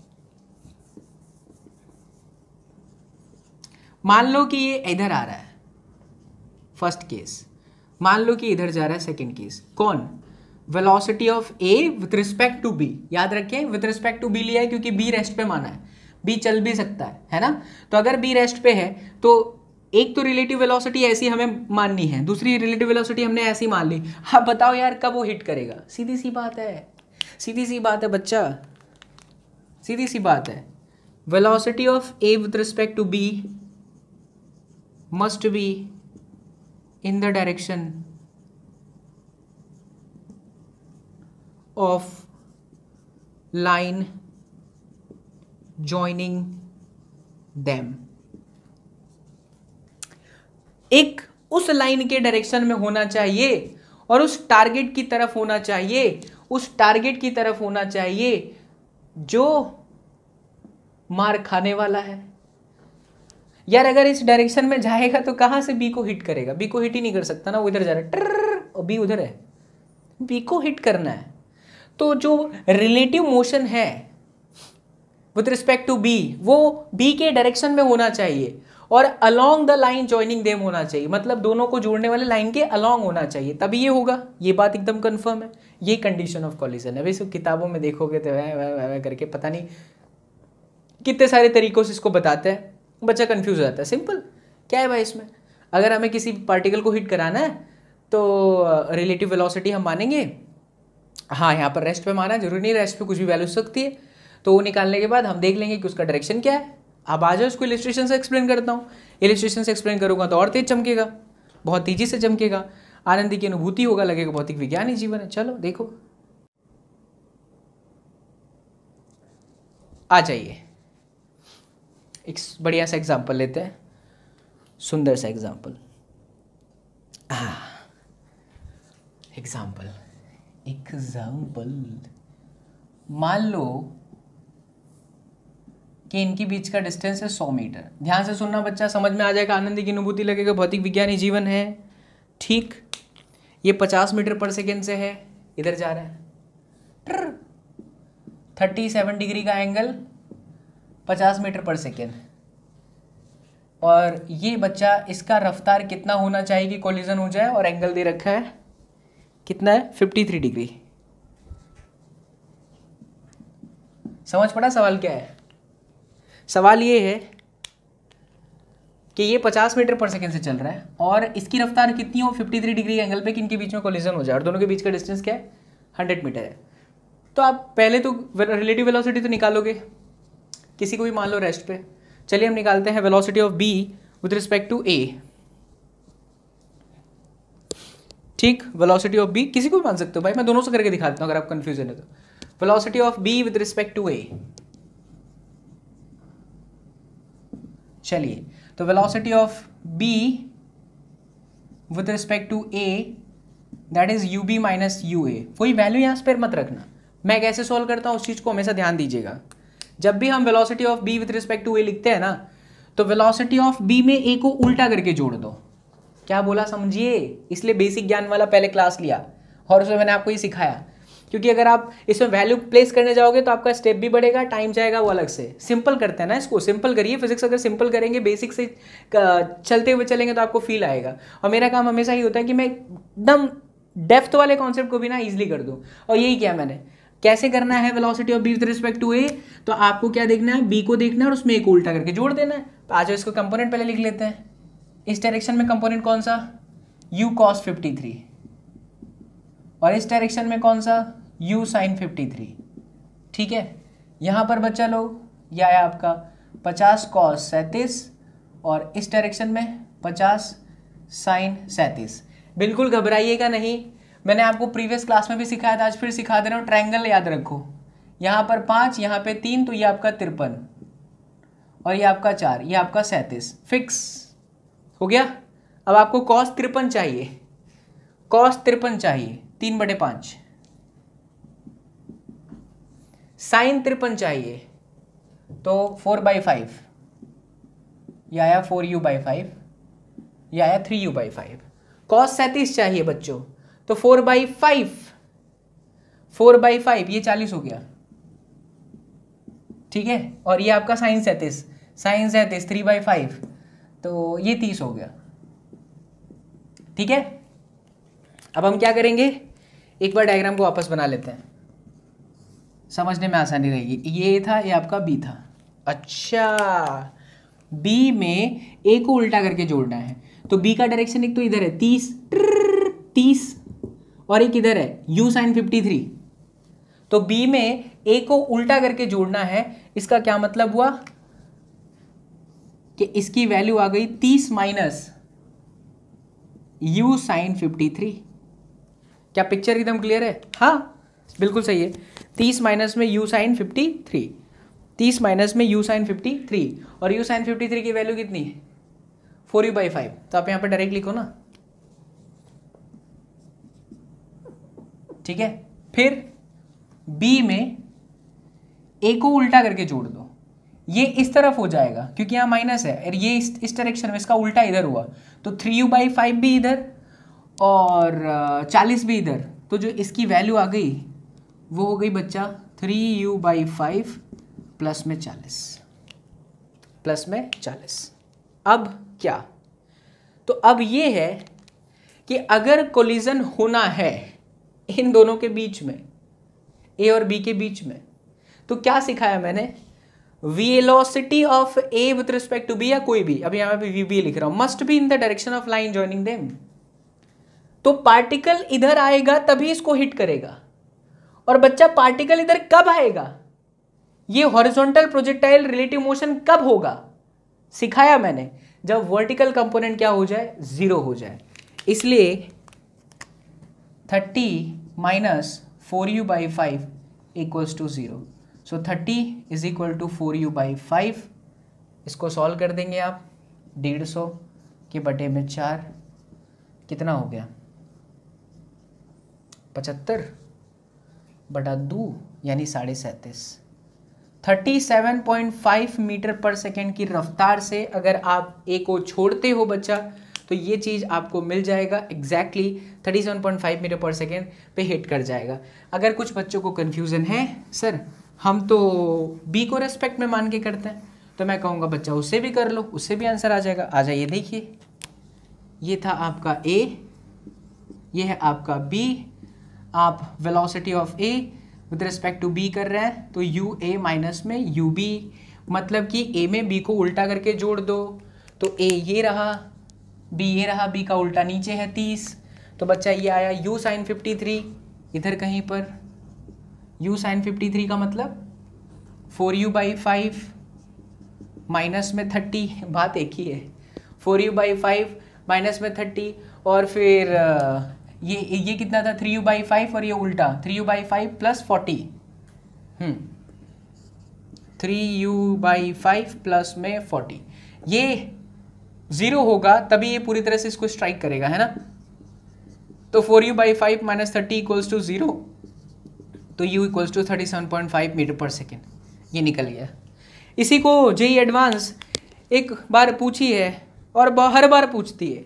मान लो कि ये इधर आ रहा है फर्स्ट केस, मान लो कि इधर जा रहा है सेकंड केस। कौन? Velocity of A with respect to B. याद रखें विथ रिस्पेक्ट टू बी लिया है क्योंकि बी रेस्ट पे माना है, बी चल भी सकता है ना। तो अगर बी रेस्ट पे है तो एक तो रिलेटिव वेलोसिटी ऐसी हमें माननी है, दूसरी रिलेटिव वेलोसिटी हमने ऐसी मान ली। अब बताओ यार कब वो हिट करेगा? सीधी सी बात है, सीधी सी बात है बच्चा, सीधी सी बात है। Velocity of A with respect to B must be in the direction of line joining them। एक उस लाइन के डायरेक्शन में होना चाहिए और उस टारगेट की तरफ होना चाहिए, उस टारगेट की तरफ होना चाहिए जो मार खाने वाला है। यार अगर इस डायरेक्शन में जाएगा तो कहां से बी को हिट करेगा? बी को हिट ही नहीं कर सकता ना, वो इधर जा रहा है ट्रर और बी उधर है, बी को हिट करना है। तो जो रिलेटिव मोशन है विथ रिस्पेक्ट टू बी वो बी के डायरेक्शन में होना चाहिए और along the line joining them होना चाहिए, मतलब दोनों को जोड़ने वाले लाइन के अलोंग होना चाहिए, तभी ये होगा। ये बात एकदम कंफर्म है, ये कंडीशन ऑफ कॉलिजन है। वैसे किताबों में देखोगे तो वह करके पता नहीं कितने सारे तरीकों से इसको बताते हैं, बच्चा कंफ्यूज हो जाता है। सिंपल क्या है भाई इसमें, अगर हमें किसी पार्टिकल को हिट कराना है तो रिलेटिव वेलोसिटी हम मानेंगे, हाँ यहाँ पर रेस्ट पे माना है, जरूरी नहीं रेस्ट पे कुछ भी वैल्यू सकती है, तो वो निकालने के बाद हम देख लेंगे कि उसका डायरेक्शन क्या है। अब आ जाओ इसको इलिस्ट्रेशन से एक्सप्लेन करता हूँ। इलिस्ट्रेशन से एक्सप्लेन करूँगा तो और तेज चमकेगा, बहुत तेजी से चमकेगा, आनंद की अनुभूति होगा, लगेगा भौतिक विज्ञान ही जीवन है। चलो देखो, आ जाइए एक बढ़िया सा एग्जाम्पल लेते हैं, सुंदर सा एग्जाम्पल। एग्जाम्पल मान लो कि इनके बीच का डिस्टेंस है 100 मीटर। ध्यान से सुनना बच्चा, समझ में आ जाएगा, आनंद की अनुभूति लगेगा, भौतिक विज्ञान ही जीवन है। ठीक, ये 50 मीटर पर सेकेंड से है, इधर जा रहा है 37 डिग्री का एंगल, 50 मीटर पर सेकेंड। और ये बच्चा, इसका रफ्तार कितना होना चाहिए कि कोलिजन हो जाए, और एंगल दे रखा है कितना है 53 डिग्री। समझ पड़ा सवाल क्या है? सवाल ये है कि ये 50 मीटर पर सेकेंड से चल रहा है और इसकी रफ्तार कितनी हो 53 डिग्री एंगल पे कि इनके बीच में कोलिजन हो जाए, और दोनों के बीच का डिस्टेंस क्या है 100 मीटर है। तो आप पहले तो रिलेटिव वेलोसिटी तो निकालोगे, किसी को भी मान लो रेस्ट पे। चलिए हम निकालते हैं velocity of B with respect to A. ठीक, वेलोसिटी ऑफ बी किसी को भी मान सकते हो भाई, मैं दोनों से करके दिखाता हूं अगर आप कंफ्यूजन है तो। Velocity of B with respect to A, चलिए तो velocity of B with respect to A that is U B minus U A. कोई वैल्यू यहां पर मत रखना, मैं कैसे सॉल्व करता हूं उस चीज को हमेशा ध्यान दीजिएगा। जब भी हम velocity of B with respect to A लिखते हैं ना, तो वेलोसिटी ऑफ बी में ए को उल्टा करके जोड़ दो। क्या बोला समझिए, इसलिए बेसिक ज्ञान वाला पहले क्लास लिया और उसमें मैंने आपको ये सिखाया, क्योंकि अगर आप इसमें वैल्यू प्लेस करने जाओगे तो आपका स्टेप भी बढ़ेगा, टाइम जाएगा वो अलग से। सिंपल करते हैं ना इसको, सिंपल करिए। फिजिक्स अगर सिंपल करेंगे, बेसिक से चलते हुए चलेंगे तो आपको फील आएगा। और मेरा काम हमेशा ही होता है कि मैं एकदम डेप्थ वाले कॉन्सेप्ट को भी ना ईजिली कर दूं, और यही किया मैंने। कैसे करना है velocity of B with respect to A, तो आपको क्या देखना है, बी को देखना है और उसमें ए को उल्टा करके जोड़ देना है। तो आज इसको कंपोनेंट पहले लिख लेते हैं। इस डायरेक्शन में कंपोनेंट कौन सा, u cos 53, और इस डायरेक्शन में कौन सा, u sin 53। ठीक है, यहां पर बच्चा लोग यह है आपका 50 cos 37 और इस डायरेक्शन में 50 sin 37। बिल्कुल घबराइएगा नहीं, मैंने आपको प्रीवियस क्लास में भी सिखाया था, आज फिर सिखा दे रहा हूँ। ट्रायंगल याद रखो, यहाँ पर 5, यहाँ पे 3, तो ये आपका 53 और ये आपका 4, ये आपका 37। फिक्स हो गया। अब आपको cos 53 चाहिए, cos 53 चाहिए 3/5, sin 53 चाहिए तो 4/5, या आया 4u/5, या आया 3u/5। cos 37 चाहिए बच्चों, तो 4/5 ये 40 हो गया, ठीक है। और ये आपका sin 37 3/5, तो ये 30 हो गया, ठीक है। अब हम क्या करेंगे, एक बार डायग्राम को वापस बना लेते हैं, समझने में आसानी रहेगी। ये था, ये आपका बी था। अच्छा, बी में ए को उल्टा करके जोड़ना है, तो बी का डायरेक्शन एक तो इधर है 30 और एक इधर है u sin 53। तो बी में ए को उल्टा करके जोड़ना है, इसका क्या मतलब हुआ कि इसकी वैल्यू आ गई 30 माइनस u sin 53। क्या पिक्चर एकदम क्लियर है? हाँ बिल्कुल सही है। 30 माइनस में u sin 53, 30 माइनस में u sin 53, और u sin 53 की वैल्यू कितनी है? 4u/5। तो आप यहां पर डायरेक्ट लिखो ना, ठीक है। फिर b में a को उल्टा करके जोड़ दो, ये इस तरफ हो जाएगा क्योंकि यहाँ माइनस है, और ये इस डायरेक्शन में, इसका उल्टा इधर हुआ, तो 3u/5 भी इधर और 40 भी इधर, तो जो इसकी वैल्यू आ गई वो हो गई बच्चा 3u/5 प्लस में 40। अब क्या, तो अब ये है कि अगर कोलिजन होना है इन दोनों के बीच में, ए और बी के बीच में, तो क्या सिखाया मैंने, velocity of A with respect to B, या कोई भी, अब यहां पे वी लिख रहा हूं, must be in the direction of line joining them. तो पार्टिकल इधर आएगा तभी इसको हिट करेगा, और बच्चा पार्टिकल इधर कब आएगा, ये हॉरिजॉन्टल प्रोजेक्टाइल रिलेटिव मोशन कब होगा, सिखाया मैंने, जब वर्टिकल कंपोनेंट क्या हो जाए, 0 हो जाए। इसलिए 30 minus 4u/5 equals to 0। So 30 is equal to 4u/5। इसको सॉल्व कर देंगे आप, 150 के बटे में 4 कितना हो गया, 75 बटा 2 यानी 37.5। 37.5 मीटर पर सेकेंड की रफ्तार से अगर आप ए को छोड़ते हो बच्चा, तो ये चीज़ आपको मिल जाएगा एग्जैक्टली 37.5 मीटर पर सेकेंड पे हिट कर जाएगा। अगर कुछ बच्चों को कन्फ्यूज़न है, सर हम तो बी को रेस्पेक्ट में मान के करते हैं, तो मैं कहूँगा बच्चा उससे भी कर लो, उससे भी आंसर आ जाएगा। आ जाइए, देखिए ये था आपका ए, ये है आपका बी, आप velocity of A with respect to B कर रहे हैं, तो यू ए माइनस में यू बी, मतलब कि ए में बी को उल्टा करके जोड़ दो, तो ए ये रहा, बी ये रहा, बी का उल्टा नीचे है 30, तो बच्चा ये आया u sin 53 इधर कहीं पर, u sin 53 का मतलब 4u/5 माइनस में 30, बात एक ही है, 4u/5 माइनस में 30, और फिर ये कितना था 3u/5, और ये उल्टा 3u/5 प्लस 40, 3u/5 प्लस में 40, ये 0 होगा तभी ये पूरी तरह से इसको स्ट्राइक करेगा, है ना। तो 4u/5 माइनस 30 इक्वल्स टू 0, तो u इक्वल्स टू 37.5 मीटर पर सेकेंड, ये निकल गया। इसी को जेईई एडवांस एक बार पूछी है और हर बार पूछती है,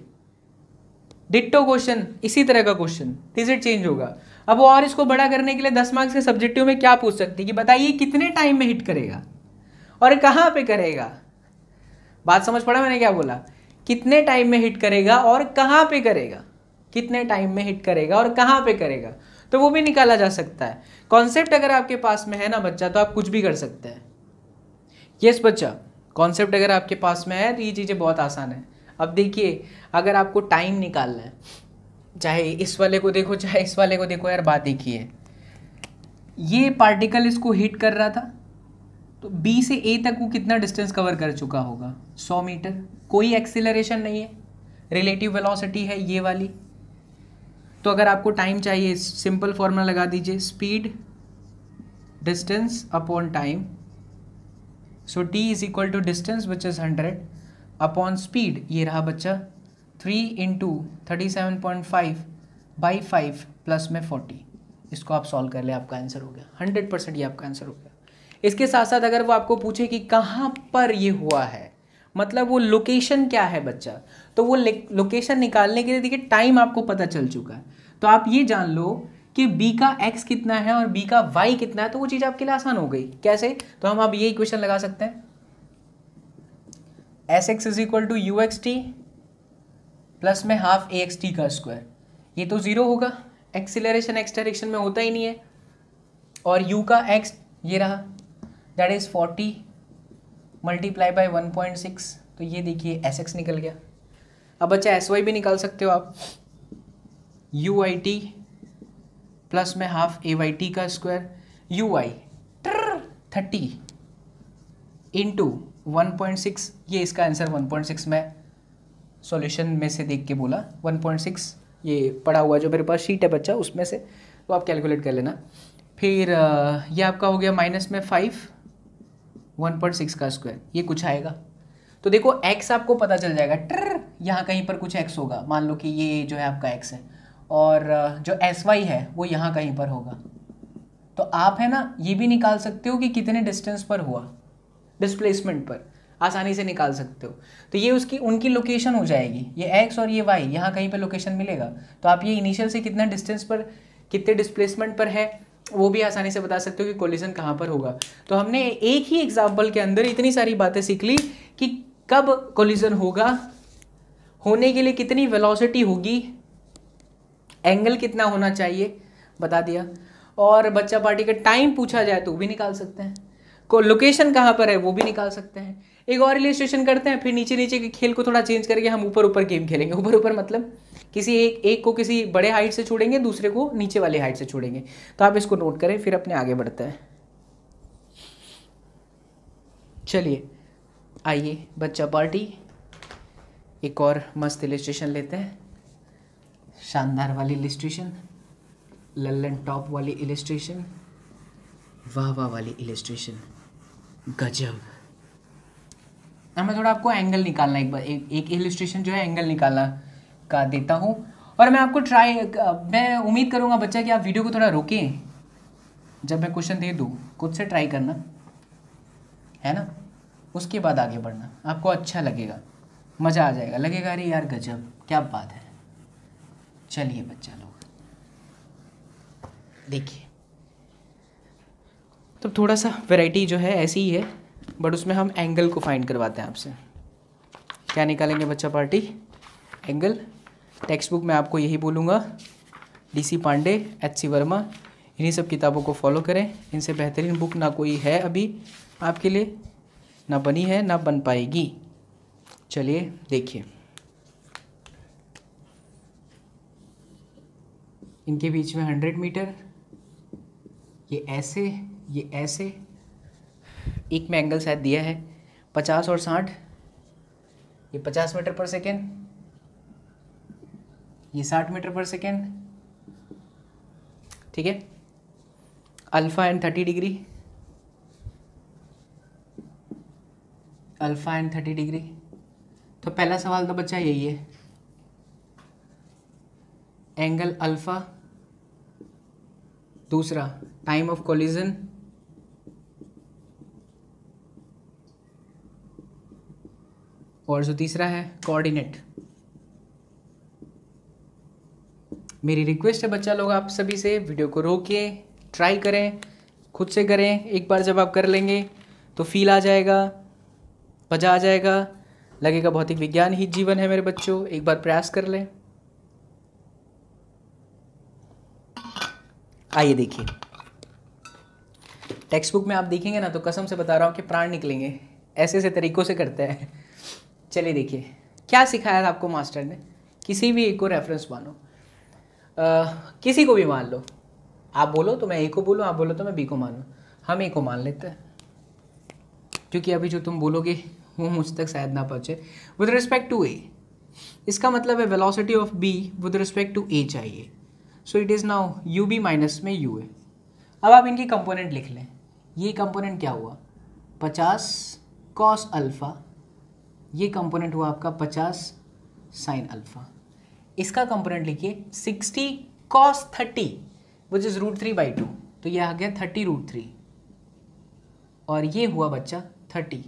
डिट्टो क्वेश्चन, इसी तरह का क्वेश्चन, डिजिट चेंज होगा। अब वो और इसको बड़ा करने के लिए 10 मार्क्स के सब्जेक्टिव में क्या पूछ सकती है कि बताइए कितने टाइम में हिट करेगा और कहाँ पे करेगा। बात समझ पड़ा मैंने क्या बोला, कितने टाइम में हिट करेगा और कहाँ पे करेगा, कितने टाइम में हिट करेगा और कहाँ पे करेगा, तो वो भी निकाला जा सकता है। कॉन्सेप्ट अगर आपके पास में है ना बच्चा, तो आप कुछ भी कर सकते हैं। यस बच्चा, कॉन्सेप्ट अगर आपके पास में है तो ये चीज़ें बहुत आसान है। अब देखिए, अगर आपको टाइम निकालना है, चाहे इस वाले को देखो चाहे इस वाले को देखो, यार बात एक ही है, ये पार्टिकल इसको हिट कर रहा था, तो B से A तक वो कितना डिस्टेंस कवर कर चुका होगा, 100 मीटर, कोई एक्सीलरेशन नहीं है, रिलेटिव वेलोसिटी है ये वाली। तो अगर आपको टाइम चाहिए, सिंपल फॉर्मूला लगा दीजिए, speed distance upon time, so t is equal to distance which is 100 upon speed, ये रहा बच्चा 3 इंटू 37.5 बाई 5 प्लस में 40। इसको आप सॉल्व कर ले, आपका आंसर हो गया 100%, ये आपका आंसर हो गया। इसके साथ साथ अगर वो आपको पूछे कि कहाँ पर ये हुआ है, मतलब वो लोकेशन क्या है बच्चा, तो वो लोकेशन निकालने के लिए देखिए टाइम आपको पता चल चुका है, तो आप ये जान लो कि b का x कितना है और b का y कितना है, तो वो चीज़ आपके लिए आसान हो गई। कैसे? तो हम अब ये इक्वेशन लगा सकते हैं, sx is equal to u x t plus में हाफ ए एक्स टी का स्क्वायर, ये तो जीरो होगा, एक्सीलरेशन एक्स डायरेक्शन में होता ही नहीं है, और u का x ये रहा, दैट इज 40 मल्टीप्लाई बाय 1.6, तो ये देखिए sx निकल गया। अब बच्चा sy भी निकाल सकते हो आप, यू आई टी प्लस में हाफ ए वाई टी का स्क्वायर, यू आई 30 इंटू 1.6, ये इसका आंसर 1.6 में सॉल्यूशन में से देख के बोला, 1.6 ये पड़ा हुआ जो मेरे पास शीट है बच्चा उसमें से, तो आप कैलकुलेट कर लेना। फिर ये आपका हो गया माइनस में 5 1.6 का स्क्वायर, ये कुछ आएगा, तो देखो x आपको पता चल जाएगा, यहाँ कहीं पर कुछ x होगा, मान लो कि ये जो है आपका x है, और जो sy है वो यहाँ कहीं पर होगा, तो आप है ना ये भी निकाल सकते हो कि कितने डिस्टेंस पर हुआ, डिस्प्लेसमेंट पर आसानी से निकाल सकते हो, तो ये उसकी उनकी लोकेशन हो जाएगी, ये x और ये y यहाँ कहीं पर लोकेशन मिलेगा, तो आप ये इनिशियल से कितना डिस्टेंस पर कितने डिस्प्लेसमेंट पर है वो भी आसानी से बता सकते हो कि कोलिजन कहाँ पर होगा। तो हमने एक ही एग्जाम्पल के अंदर इतनी सारी बातें सीख ली कि कब कोलिजन होगा, होने के लिए कितनी वेलोसिटी होगी, एंगल कितना होना चाहिए बता दिया, और बच्चा पार्टी का टाइम पूछा जाए तो भी निकाल सकते हैं, को लोकेशन कहाँ पर है वो भी निकाल सकते हैं। एक और इलिस्ट्रेशन करते हैं, फिर नीचे नीचे के खेल को थोड़ा चेंज करके हम ऊपर ऊपर गेम खेलेंगे। ऊपर ऊपर मतलब किसी एक को किसी बड़े हाइट से छोड़ेंगे, दूसरे को नीचे वाले हाइट से छोड़ेंगे, तो आप इसको नोट करें, फिर अपने आगे बढ़ते हैं। चलिए आइए बच्चा पार्टी एक और मस्त इलिस्ट्रेशन लेते हैं, शानदार वाली इलिस्ट्रेशन, लल्लन टॉप वाली इलिस्ट्रेशन, वाह वाह वाली इलिस्ट्रेशन, गजब। अब मैं थोड़ा आपको एंगल निकालना एक इलिस्ट्रेशन जो है एंगल निकालना का देता हूँ, और मैं आपको मैं उम्मीद करूँगा बच्चा कि आप वीडियो को थोड़ा रोकें, जब मैं क्वेश्चन दे दूँ खुद से ट्राई करना है ना, उसके बाद आगे बढ़ना, आपको अच्छा लगेगा, मज़ा आ जाएगा, लगेगा अरे यार गजब क्या बात है। चलिए बच्चा लोग देखिए, तो थोड़ा सा वैरायटी जो है ऐसी ही है, बट उसमें हम एंगल को फाइंड करवाते हैं आपसे। क्या निकालेंगे बच्चा पार्टी? एंगल। टेक्स्ट बुक में आपको यही बोलूँगा, DC पांडे, HC वर्मा, इन्हीं सब किताबों को फॉलो करें, इनसे बेहतरीन बुक ना कोई है अभी आपके लिए, ना बनी है ना बन पाएगी। चलिए देखिए, इनके बीच में 100 मीटर, ये ऐसे, ये ऐसे, एक में एंगल शायद दिया है 50 और 60, ये 50 मीटर पर सेकेंड, ये 60 मीटर पर सेकेंड, ठीक है। Alpha and 30 degree, alpha and 30 degree. तो पहला सवाल तो बच्चा यही है, एंगल अल्फ़ा, दूसरा टाइम ऑफ कोलिजन, और जो तीसरा है कोऑर्डिनेट। मेरी रिक्वेस्ट है बच्चा लोग आप सभी से, वीडियो को रोके ट्राई करें, खुद से करें, एक बार जब आप कर लेंगे तो फील आ जाएगा, मज़ा आ जाएगा, लगेगा भौतिक विज्ञान ही जीवन है मेरे बच्चों, एक बार प्रयास कर लें। आइए देखिए, टेक्स्ट बुक में आप देखेंगे ना तो कसम से बता रहा हूँ कि प्राण निकलेंगे, ऐसे ऐसे तरीक़ों से करते हैं। चलिए देखिए क्या सिखाया था आपको मास्टर ने, किसी भी एक को रेफरेंस मानो, किसी को भी मान लो, आप बोलो तो मैं ए को बोलूँ, आप बोलो तो मैं बी को मानूँ, हम ए को मान लेते हैं, क्योंकि अभी जो तुम बोलोगे वो मुझ तक शायद ना पहुँचे। विद रिस्पेक्ट टू ए, इसका मतलब है velocity of B with respect to A चाहिए, so it is now U B minus में यू ए। अब आप इनकी कंपोनेंट लिख लें, ये कंपोनेंट क्या हुआ 50 कॉस अल्फ़ा, ये कंपोनेंट हुआ आपका 50 साइन अल्फ़ा, इसका कंपोनेंट लिखिए 60 कॉस 30 विच इज़ √3/2, तो ये आ गया 30 √3, और ये हुआ बच्चा 30।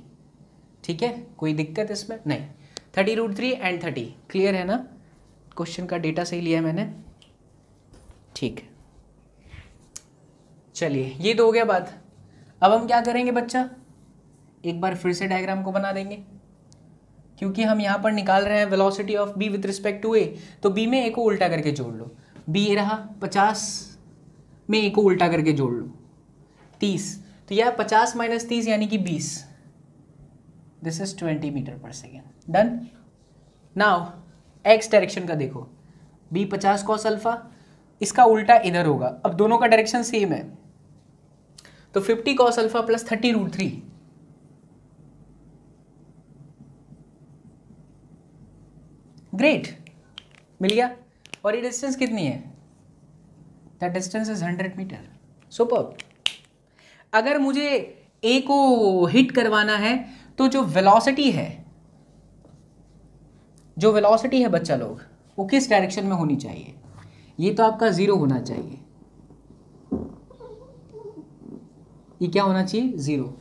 ठीक है, कोई दिक्कत इसमें नहीं। 30√3 एंड 30 क्लियर है ना? क्वेश्चन का डेटा सही लिया है मैंने, ठीक है। चलिए ये तो हो गया बात। अब हम क्या करेंगे बच्चा, एक बार फिर से डायग्राम को बना देंगे, क्योंकि हम यहाँ पर निकाल रहे हैं velocity of B with respect to A. तो बी में ए को उल्टा करके जोड़ लो, बी ये रहा 50 में ए को उल्टा करके जोड़ लो 30, तो यह 50 - 30 यानी कि 20। दिस इज 20 मीटर पर second. Done. Now x direction का देखो, बी 50 कॉस अल्फा, इसका उल्टा इधर होगा। अब दोनों का डायरेक्शन सेम है, तो 50 कॉस अल्फा प्लस 30√3। ग्रेट, मिल गया। और ये डिस्टेंस कितनी है? That distance is 100 meter. Superb. अगर मुझे ए को हिट करवाना है तो जो वेलोसिटी है बच्चा लोग, वो किस डायरेक्शन में होनी चाहिए? ये तो आपका 0 होना चाहिए। ये क्या होना चाहिए? 0।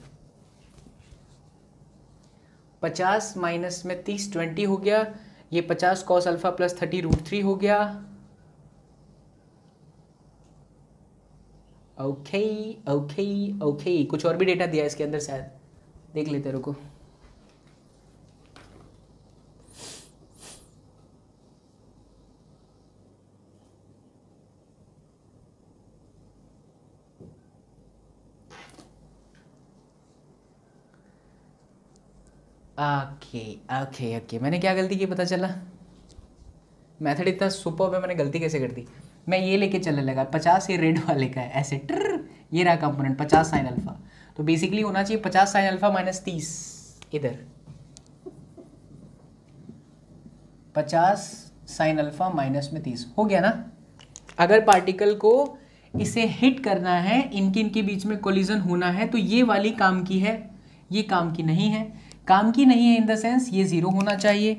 50 माइनस में 30 20 हो गया। ये 50 कॉस अल्फा प्लस 30√3 हो गया। ओके ओके ओके, कुछ और भी डेटा दिया इसके अंदर शायद, देख लेते रुको। ओके ओके ओके, मैंने क्या गलती की पता चला? मेथड इतना सुपर है, मैंने गलती कैसे कर दी? मैं ये लेके चलने लगा 50, ये रेड वाले का है ऐसे ट्र, ये रहा कंपोनेंट 50 साइन अल्फा। तो बेसिकली होना चाहिए 50 साइन अल्फा माइनस 30 इधर, 50 साइन अल्फा माइनस में 30 हो गया ना। अगर पार्टिकल को इसे हिट करना है, इनके बीच में कोलिजन होना है, तो ये वाली काम की है, ये काम की नहीं है। काम की नहीं है इन द सेंस ये 0 होना चाहिए,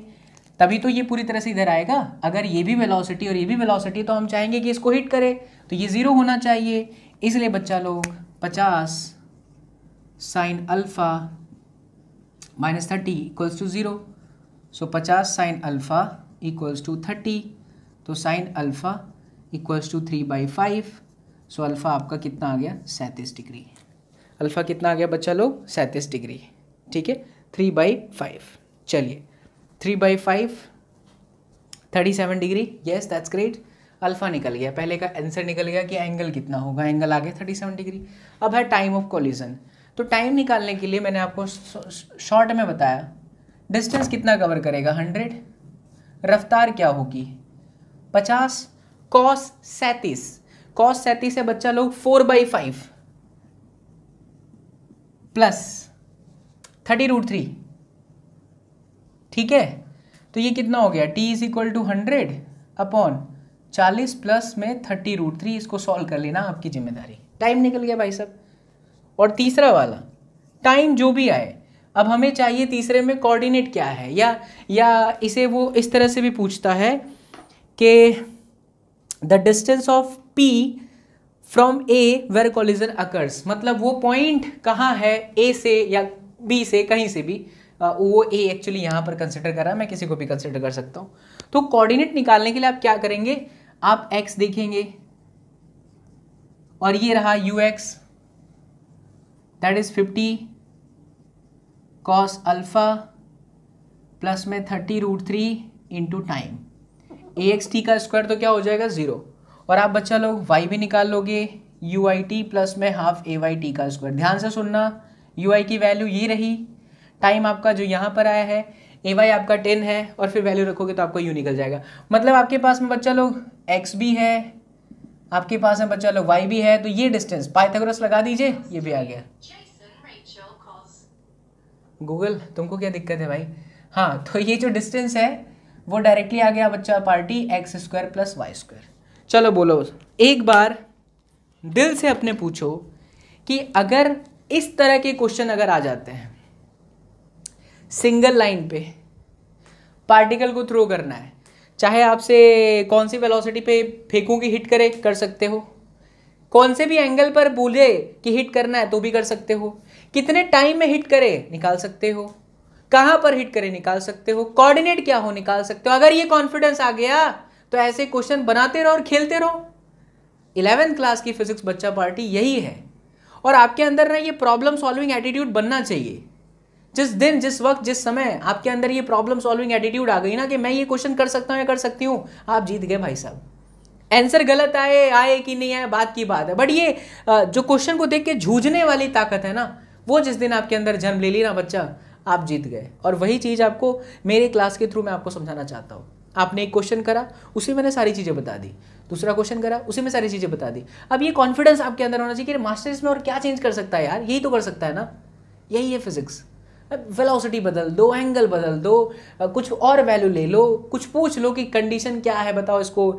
तभी तो ये पूरी तरह से इधर आएगा। अगर ये भी वेलोसिटी और ये भी वेलोसिटी, तो हम चाहेंगे कि इसको हिट करे, तो ये 0 होना चाहिए। इसलिए बच्चा लोग 50 sine alpha minus 30 equals to 0। So 50 sine alpha equals to 30, तो sine alpha equals to 3/5। So alpha आपका कितना आ गया? 37 डिग्री। अल्फा कितना आ गया बच्चा लोग? 37 डिग्री। ठीक है, 3/5। चलिए 3/5 37 degree. Yes that's great. Alpha निकल गया, पहले का आंसर निकल गया कि एंगल कितना होगा, एंगल आ गया 37 डिग्री। अब है टाइम ऑफ कोलिजन। तो टाइम निकालने के लिए मैंने आपको शॉर्ट में बताया, डिस्टेंस कितना कवर करेगा? 100। रफ्तार क्या होगी? 50 कॉस 37। कॉस 37 है बच्चा लोग 4/5 प्लस 30√3। ठीक है, तो ये कितना हो गया? t is equal to 100 upon 40 plus में 30√3। इसको सॉल्व कर लेना, आपकी जिम्मेदारी। टाइम निकल गया भाई साहब। और तीसरा वाला टाइम जो भी आए, अब हमें चाहिए तीसरे में कोऑर्डिनेट क्या है, या इसे वो इस तरह से भी पूछता है कि the distance of p from a where collision occurs, मतलब वो पॉइंट कहाँ है a से या b से, कहीं से भी। वो a एक्चुअली यहाँ पर कंसिडर कर रहा है, मैं किसी को भी कंसिडर कर सकता हूँ। तो कोऑर्डिनेट निकालने के लिए आप क्या करेंगे? आप x देखेंगे और ये रहा ux, that is 50 cos alpha plus में 30√3 इंटू टाइम। axt का स्क्वायर तो क्या हो जाएगा? 0। और आप बच्चा लोग y भी निकाल लोगे, uit प्लस में हाफ ayt का स्क्वायर। ध्यान से सुनना, ui की वैल्यू ये रही, टाइम आपका जो यहाँ पर आया है, ay आपका 10 है, और फिर वैल्यू रखोगे तो आपको u निकल जाएगा। मतलब आपके पास में बच्चा लोग x भी है, आपके पास में बच्चा लोग y भी है, तो ये डिस्टेंस पाइथागोरस लगा दीजिए, ये भी आ गया। गूगल तुमको क्या दिक्कत है भाई? हाँ, तो ये जो डिस्टेंस है वो डायरेक्टली आ गया बच्चा पार्टी x² प्लस y²। चलो बोलो, एक बार दिल से अपने पूछो कि अगर इस तरह के क्वेश्चन अगर आ जाते हैं, सिंगल लाइन पे पार्टिकल को थ्रो करना है, चाहे आपसे कौन सी वेलोसिटी पे फेंकूं कि हिट करे, कर सकते हो, कौन से भी एंगल पर बोले कि हिट करना है तो भी कर सकते हो, कितने टाइम में हिट करे निकाल सकते हो, कहां पर हिट करे निकाल सकते हो, कोऑर्डिनेट क्या हो निकाल सकते हो। अगर ये कॉन्फिडेंस आ गया तो ऐसे क्वेश्चन बनाते रहो और खेलते रहो। 11th क्लास की फिजिक्स बच्चा पार्टी यही है। और आपके अंदर ना ये प्रॉब्लम सॉल्विंग एटीट्यूड बनना चाहिए। जिस दिन, जिस वक्त, जिस समय आपके अंदर ये प्रॉब्लम सॉल्विंग एटीट्यूड आ गई ना कि मैं ये क्वेश्चन कर सकता हूं या कर सकती हूं, आप जीत गए भाई साहब। आंसर गलत आए कि नहीं आए बात की बात है, बट ये जो क्वेश्चन को देख के जूझने वाली ताकत है ना, वो जिस दिन आपके अंदर जन्म ले ली ना बच्चा, आप जीत गए। और वही चीज़ आपको मेरे क्लास के थ्रू मैं आपको समझाना चाहता हूँ। आपने एक क्वेश्चन करा, उसी मैंने सारी चीज़ें बता दी, दूसरा क्वेश्चन करा, उसी में सारी चीज़ें बता दी। अब ये कॉन्फिडेंस आपके अंदर होना चाहिए कि मास्टर्स में और क्या चेंज कर सकता है यार, यही तो कर सकता है ना, यही है फिजिक्स। वेलोसिटी बदल दो, एंगल बदल दो, कुछ और वैल्यू ले लो, कुछ पूछ लो कि कंडीशन क्या है बताओ, इसको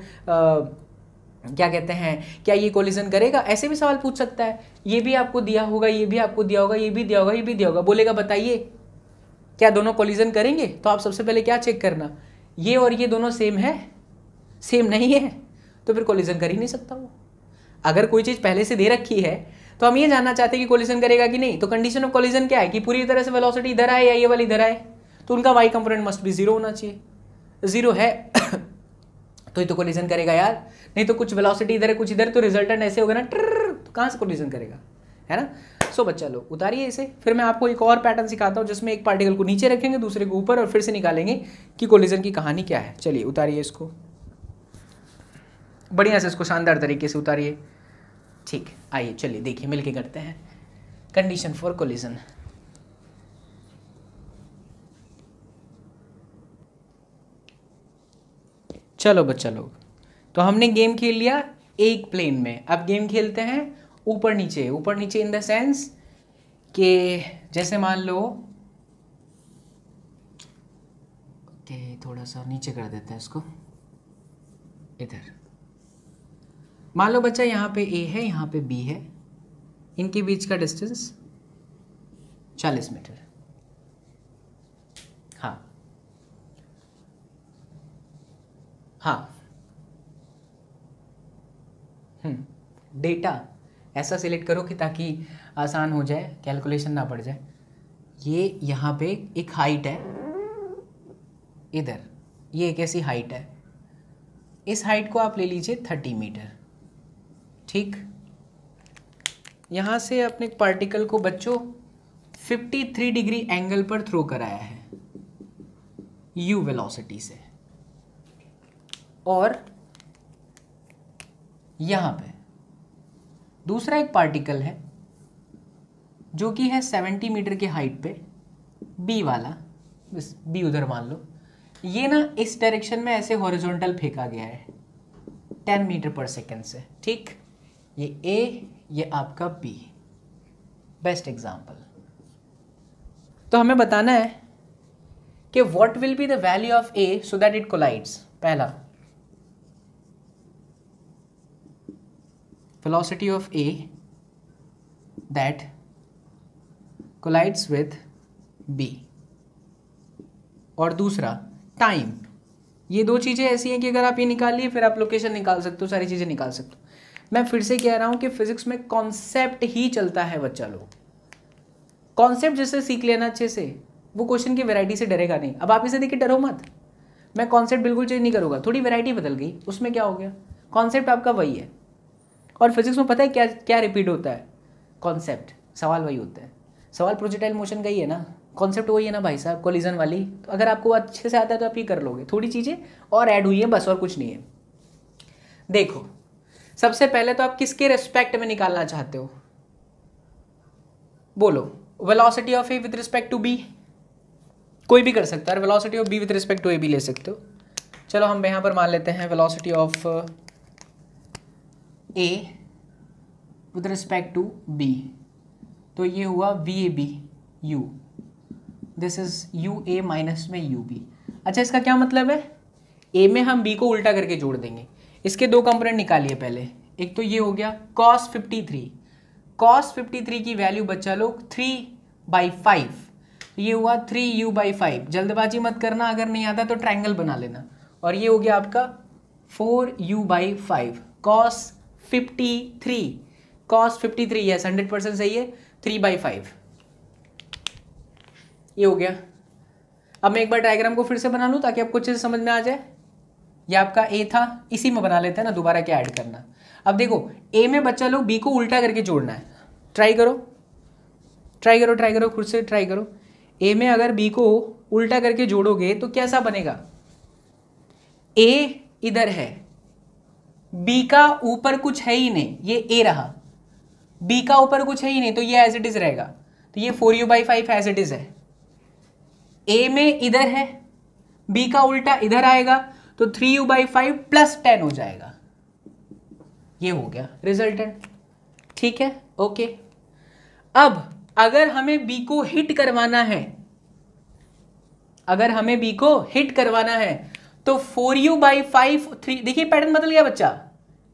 क्या कहते हैं, क्या ये कोलिजन करेगा, ऐसे भी सवाल पूछ सकता है। ये भी आपको दिया होगा, ये भी आपको दिया होगा, ये भी दिया होगा, ये भी दिया होगा, बोलेगा बताइए क्या दोनों कोलिजन करेंगे, तो आप सबसे पहले क्या चेक करना, ये और ये दोनों सेम है, सेम नहीं है तो फिर कोलिजन कर ही नहीं सकता वो। अगर कोई चीज़ पहले से दे रखी है तो हम ये जानना चाहते हैं कि कोलिजन करेगा कि नहीं, तो कंडीशन ऑफ कोलिजन क्या है कि पूरी तरह से वेलोसिटी इधर आए या ये वाली इधर आए, तो उनका y component must be zero होना चाहिए। जीरो है तो ये तो कोलिजन करेगा यार, नहीं तो कुछ वेलोसिटी इधर है कुछ इधर, तो रिजल्टेंट ऐसे होगा ना तो कहाँ से कोलिजन करेगा, है ना। सो बच्चा लोग उतारिए इसे, फिर मैं आपको एक और पैटर्न सिखाता हूँ जिसमें एक पार्टिकल को नीचे रखेंगे दूसरे को ऊपर और फिर से निकालेंगे कि कोलिजन की कहानी क्या है। चलिए उतारिए इसको, बढ़िया से इसको शानदार तरीके से उतारिए। ठीक, आइए चलिए देखिए मिलके करते हैं कंडीशन फॉर कोलिजन। चलो बच्चा लोग, तो हमने गेम खेल लिया एक प्लेन में, अब गेम खेलते हैं ऊपर नीचे। ऊपर नीचे इन द सेंस कि जैसे मान लो कि थोड़ा सा नीचे कर देते हैं इसको, इधर मान लो बच्चा यहाँ पे ए है यहाँ पे बी है, इनके बीच का डिस्टेंस 40 मीटर। हाँ डेटा ऐसा सिलेक्ट करो कि ताकि आसान हो जाए, कैलकुलेशन ना पड़ जाए। ये यहाँ पे एक हाइट है, इधर ये एक ऐसी हाइट है, इस हाइट को आप ले लीजिए 30 मीटर। ठीक, यहाँ से अपने पार्टिकल को बच्चों 53 डिग्री एंगल पर थ्रो कराया है u वेलोसिटी से, और यहाँ पे दूसरा एक पार्टिकल है जो कि है 70 मीटर के हाइट पे, b वाला, बस b उधर मान लो, ये ना इस डायरेक्शन में ऐसे हॉरिजॉन्टल फेंका गया है 10 मीटर पर सेकेंड से। ठीक, ये a, ये आपका b, बेस्ट एग्जाम्पल। तो हमें बताना है कि what will be the value of a so that it collides. पहला, velocity of a that collides with b, और दूसरा टाइम। ये दो चीज़ें ऐसी हैं कि अगर आप ये निकाल लिए फिर आप लोकेशन निकाल सकते हो, सारी चीज़ें निकाल सकते हो। मैं फिर से कह रहा हूँ कि फिजिक्स में कॉन्सेप्ट ही चलता है बच्चा लोग, कॉन्सेप्ट जैसे सीख लेना अच्छे से, वो क्वेश्चन की वैरायटी से डरेगा नहीं। अब आप इसे देखिए डरो मत, मैं कॉन्सेप्ट बिल्कुल चेंज नहीं करूँगा, थोड़ी वैरायटी बदल गई, उसमें क्या हो गया, कॉन्सेप्ट आपका वही है। और फिजिक्स में पता है क्या क्या रिपीट होता है, कॉन्सेप्ट, सवाल वही होता है। सवाल प्रोजेक्टाइल मोशन का ही है ना, कॉन्सेप्ट वही है ना भाई साहब, कोलिजन वाली। तो अगर आपको अच्छे से आता है तो आप ये कर लोगे, थोड़ी चीज़ें और ऐड हुई है बस, और कुछ नहीं है। देखो सबसे पहले तो आप किसके रेस्पेक्ट में निकालना चाहते हो, बोलो। Velocity of A with respect to B, कोई भी कर सकता है, velocity of B with respect to A भी ले सकते हो। चलो हम यहाँ पर मान लेते हैं velocity of a with respect to b, तो ये हुआ VAB u, this is UA minus में UB। अच्छा इसका क्या मतलब है, a में हम b को उल्टा करके जोड़ देंगे। इसके दो कंपोनेंट निकालिए पहले, एक तो ये हो गया cos 53, cos 53 की वैल्यू बच्चा लोग 3/5, ये हुआ 3u/5। जल्दबाजी मत करना, अगर नहीं आता तो ट्रायंगल बना लेना। और ये हो गया आपका 4u/5, cos 53 cos 53 यस 100% सही है 3/5 ये हो गया। अब मैं एक बार डायग्राम को फिर से बना लूँ ताकि आपको अच्छे से समझ में आ जाए। ये आपका ए था, इसी में बना लेते हैं ना, दोबारा क्या ऐड करना। अब देखो ए में बच्चा लोग बी को उल्टा करके जोड़ना है। ट्राई करो खुद से ट्राई करो। ए में अगर बी को उल्टा करके जोड़ोगे तो कैसा बनेगा? ए इधर है, बी का ऊपर कुछ है ही नहीं, ये ए रहा, बी का ऊपर कुछ है ही नहीं तो ये एज इट इज रहेगा। तो ये 4u/5 एज इट इज है। ए में इधर है, बी का उल्टा इधर आएगा तो 3u/5 + 10 हो जाएगा। ये हो गया रिजल्टेंट। ठीक है, ओके। अब अगर हमें बी को हिट करवाना है, तो 4u/5 3, देखिए पैटर्न बदल गया बच्चा।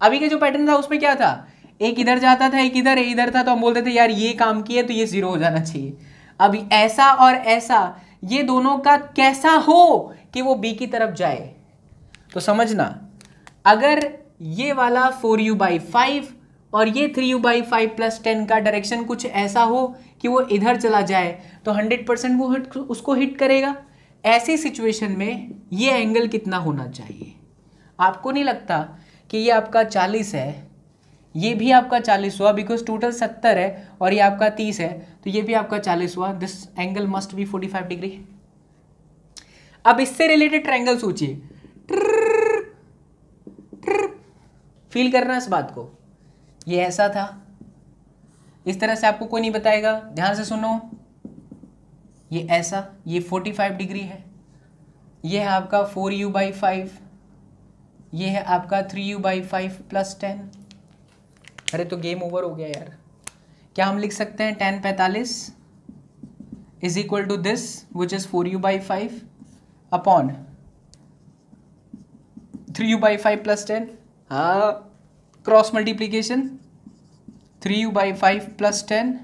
अभी का जो पैटर्न था उसमें क्या था, एक इधर जाता था, एक इधर था, तो हम बोलते थे यार ये काम किए तो ये 0 हो जाना चाहिए। अब ऐसा और ऐसा, ये दोनों का कैसा हो कि वो बी की तरफ जाए। तो समझना, अगर ये वाला 4u/5 और ये 3u/5 + 10 का डायरेक्शन कुछ ऐसा हो कि वो इधर चला जाए तो 100% वो उसको हिट करेगा। ऐसी सिचुएशन में ये एंगल कितना होना चाहिए? आपको नहीं लगता कि ये आपका 40 है, ये भी आपका 40 हुआ, बिकॉज टोटल 70 है और ये आपका 30 है, तो ये भी आपका 40 हुआ। This angle must be 45 degree. अब इससे रिलेटेड ट्रायंगल सोचिए, फील करना इस बात को। ये ऐसा था, इस तरह से आपको कोई नहीं बताएगा, ध्यान से सुनो। ये ऐसा, ये 45 डिग्री है, ये है आपका 4u/5, ये है आपका 3u/5 + 10। अरे तो गेम ओवर हो गया यार। क्या हम लिख सकते हैं tan 45 = this which is 4u/5 upon 3u/5 + 10। हाँ, cross multiplication, 3u/5 + 10,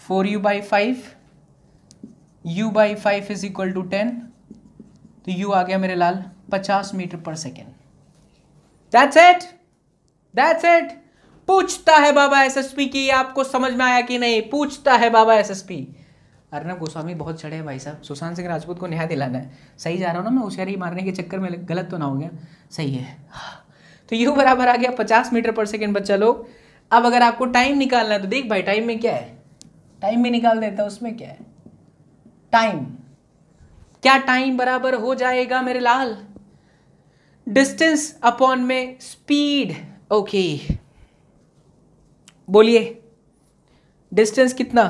4u/5, u/5 = 10, तो u आ गया मेरे लाल 50 मीटर/सेकेंड। That's it. पूछता है बाबा एसएसपी की आपको समझ में आया कि नहीं, पूछता है बाबा एसएसपी। अर्नब गोस्वामी बहुत चढ़े हैं भाई साहब, सुशांत सिंह राजपूत को न्याय दिलाना है। सही जा रहा हूँ ना मैं? होशियारी मारने के चक्कर में गलत तो ना हो गया? सही है। तो u बराबर आ गया 50 मीटर/सेकेंड बच्चा लोग। अब अगर आपको टाइम निकालना है तो देख भाई, टाइम में क्या है, टाइम में निकाल देता, उसमें क्या है टाइम। क्या टाइम बराबर हो जाएगा मेरे लाल? डिस्टेंस अपॉन में स्पीड। ओके, बोलिए डिस्टेंस कितना?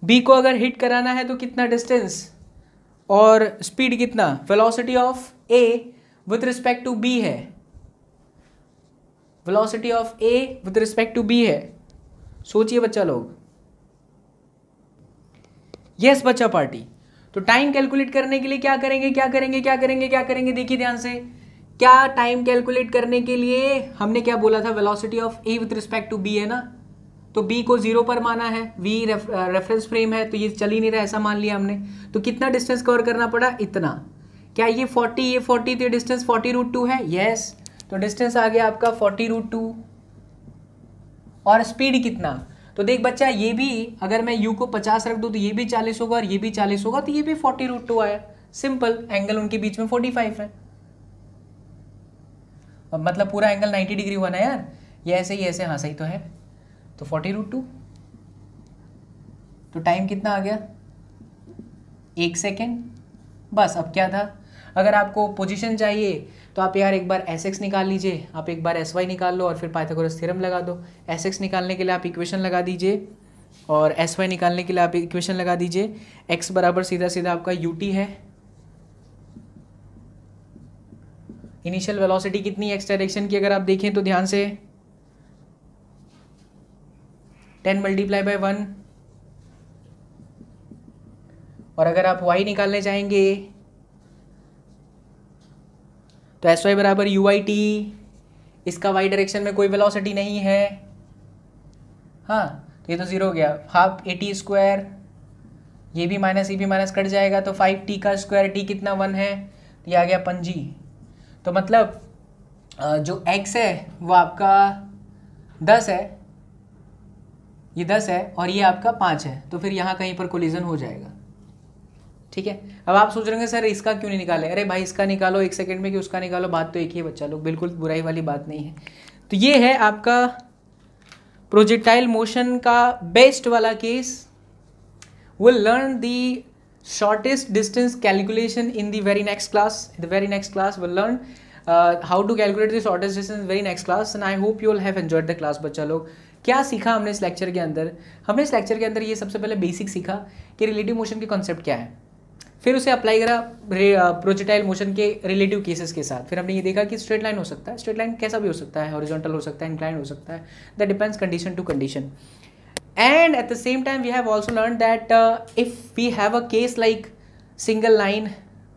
बी को अगर हिट कराना है तो कितना डिस्टेंस, और स्पीड कितना? Velocity of A with respect to B है, velocity of A with respect to B है। सोचिए बच्चा लोग। यस बच्चा पार्टी। तो टाइम कैलकुलेट करने के लिए क्या करेंगे? देखिए ध्यान से, क्या टाइम कैलकुलेट करने के लिए हमने क्या बोला था? Velocity of A with respect to B है ना, तो बी को 0 पर माना है, वी रेफरेंस फ्रेम है, तो ये चल ही नहीं रहा, ऐसा मान लिया हमने। तो कितना डिस्टेंस कवर करना पड़ा? इतना। क्या ये 40, तो ये डिस्टेंस 40√2 है? यस। तो डिस्टेंस आ गया आपका 40√2। और स्पीड कितना? तो देख बच्चा, ये भी अगर मैं u को 50 रख दूं तो ये भी 40 होगा और ये भी 40 होगा, तो ये भी 40√2 आया। सिंपल, एंगल उनके बीच में 45 है, मतलब पूरा एंगल 90 डिग्री हुआ ना यार। ये ऐसे ही ऐसे, हाँ सही तो है। तो 40√2। तो टाइम कितना आ गया? 1 सेकेंड। बस अब क्या था, अगर आपको पोजीशन चाहिए तो आप यार एक बार एस एक्स निकाल लीजिए, आप एक बार एस वाई निकाल लो और फिर पाइथागोरस थ्योरम लगा दो। एस एक्स निकालने के लिए आप इक्वेशन लगा दीजिए और एस वाई निकालने के लिए आप इक्वेशन लगा दीजिए। एक्स बराबर सीधा सीधा आपका यू टी है। इनिशियल वेलोसिटी कितनी एक्स डायरेक्शन की अगर आप देखें तो ध्यान से 10 × 1। और अगर आप y निकालने चाहेंगे तो एस वाई बराबर यू आई टी। इसका y डायरेक्शन में कोई वेलोसिटी नहीं है, हाँ तो ये तो 0 हो गया। हाफ AT², ये भी माइनस, ये भी माइनस कट जाएगा, तो 5t² t कितना 1 है, तो ये आ गया पंजी। तो मतलब जो x है वो आपका 10 है, ये 10 है और ये आपका 5 है, तो फिर यहाँ कहीं पर कोलिजन हो जाएगा। ठीक है, अब आप सोच रहे हैं सर इसका क्यों नहीं निकाले, अरे भाई इसका निकालो 1 सेकंड में कि उसका निकालो, बात तो एक ही है बच्चा लोग, बिल्कुल बुराई वाली बात नहीं है। तो ये है आपका प्रोजेक्टाइल मोशन का बेस्ट वाला case. We'll learn the shortest distance calculation in the very next class. In the very next class, we'll learn how to calculate the shortest distance in the very next class. And I hope you all have enjoyed the class. बच्चा लोग क्या सीखा हमने इस lecture के अंदर? हमने इस लेक्चर के अंदर ये सबसे पहले बेसिक सीखा कि रिलेटिव मोशन के कॉन्सेप्ट क्या है, फिर उसे अप्लाई करा प्रोजेक्टाइल मोशन के रिलेटिव केसेस के साथ। फिर हमने ये देखा कि स्ट्रेट लाइन हो सकता है, स्ट्रेट लाइन कैसा भी हो सकता है, हॉरिजॉन्टल हो सकता है, इंक्लाइन हो सकता है, that depends condition to condition. And at the same time we have also learned that if we have a case like single line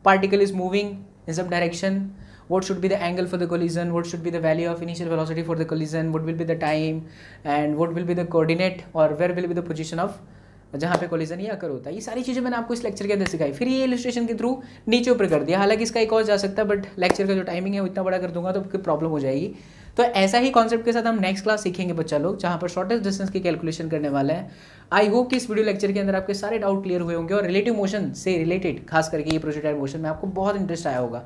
particle is moving in some direction, what should be the angle for the collision, what should be the value of initial velocity for the collision, what will be the time and what will be the coordinate or where will be the position of जहाँ पे collision या अकर होता है। ये सारी चीज़ें मैंने आपको इस लेक्चर के अंदर सिखाई, फिर ये इलस्ट्रेशन के थ्रू नीचे ऊपर कर दिया। हालांकि इसका एक और जा सकता है बट लेक्चर का जो टाइमिंग है वो इतना बड़ा कर दूंगा तो कोई प्रॉब्लम हो जाएगी। तो ऐसा ही कॉन्सेप्ट के साथ हम नेक्स्ट क्लास सीखेंगे बच्चा लोग, जहाँ पर शॉर्टेस्ट डिस्टेंस की कैलकुलेशन करने वाले हैं। आई होप कि इस वीडियो लेक्चर के अंदर आपके सारे डाउट क्लियर हुए होंगे और रिलेटिव मोशन से रिलेटेड खास करके ये प्रोजेक्टाइल मोशन में आपको बहुत इंटरेस्ट आया होगा।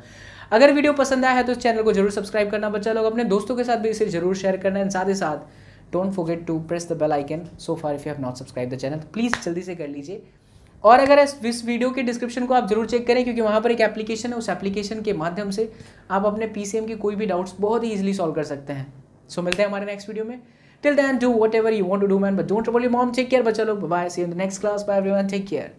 अगर वीडियो पसंद आया है तो इस चैनल को जरूर सब्सक्राइब करना बच्चा लोग, अपने दोस्तों के साथ भी इसे जरूर शेयर करना है। साथ ही साथ don't forget to press the bell icon so far if you have not subscribe the channel, तो प्लीज़ जल्दी से कर लीजिए। और अगर इस वीडियो के डिस्क्रिप्शन को आप जरूर चेक करें क्योंकि वहाँ पर एक एप्लीकेशन है, उस एप्लीकेशन के माध्यम से आप अपने पीसीएम की कोई भी डाउट्स बहुत ही ईजिली सॉल्व कर सकते हैं। सो मिलते हैं हमारे नेक्स्ट वीडियो में। Till then do whatever you want to do man, but don't trouble your mom. Take care बच्चा लोग, bye, see you in the next class, bye everyone, take care.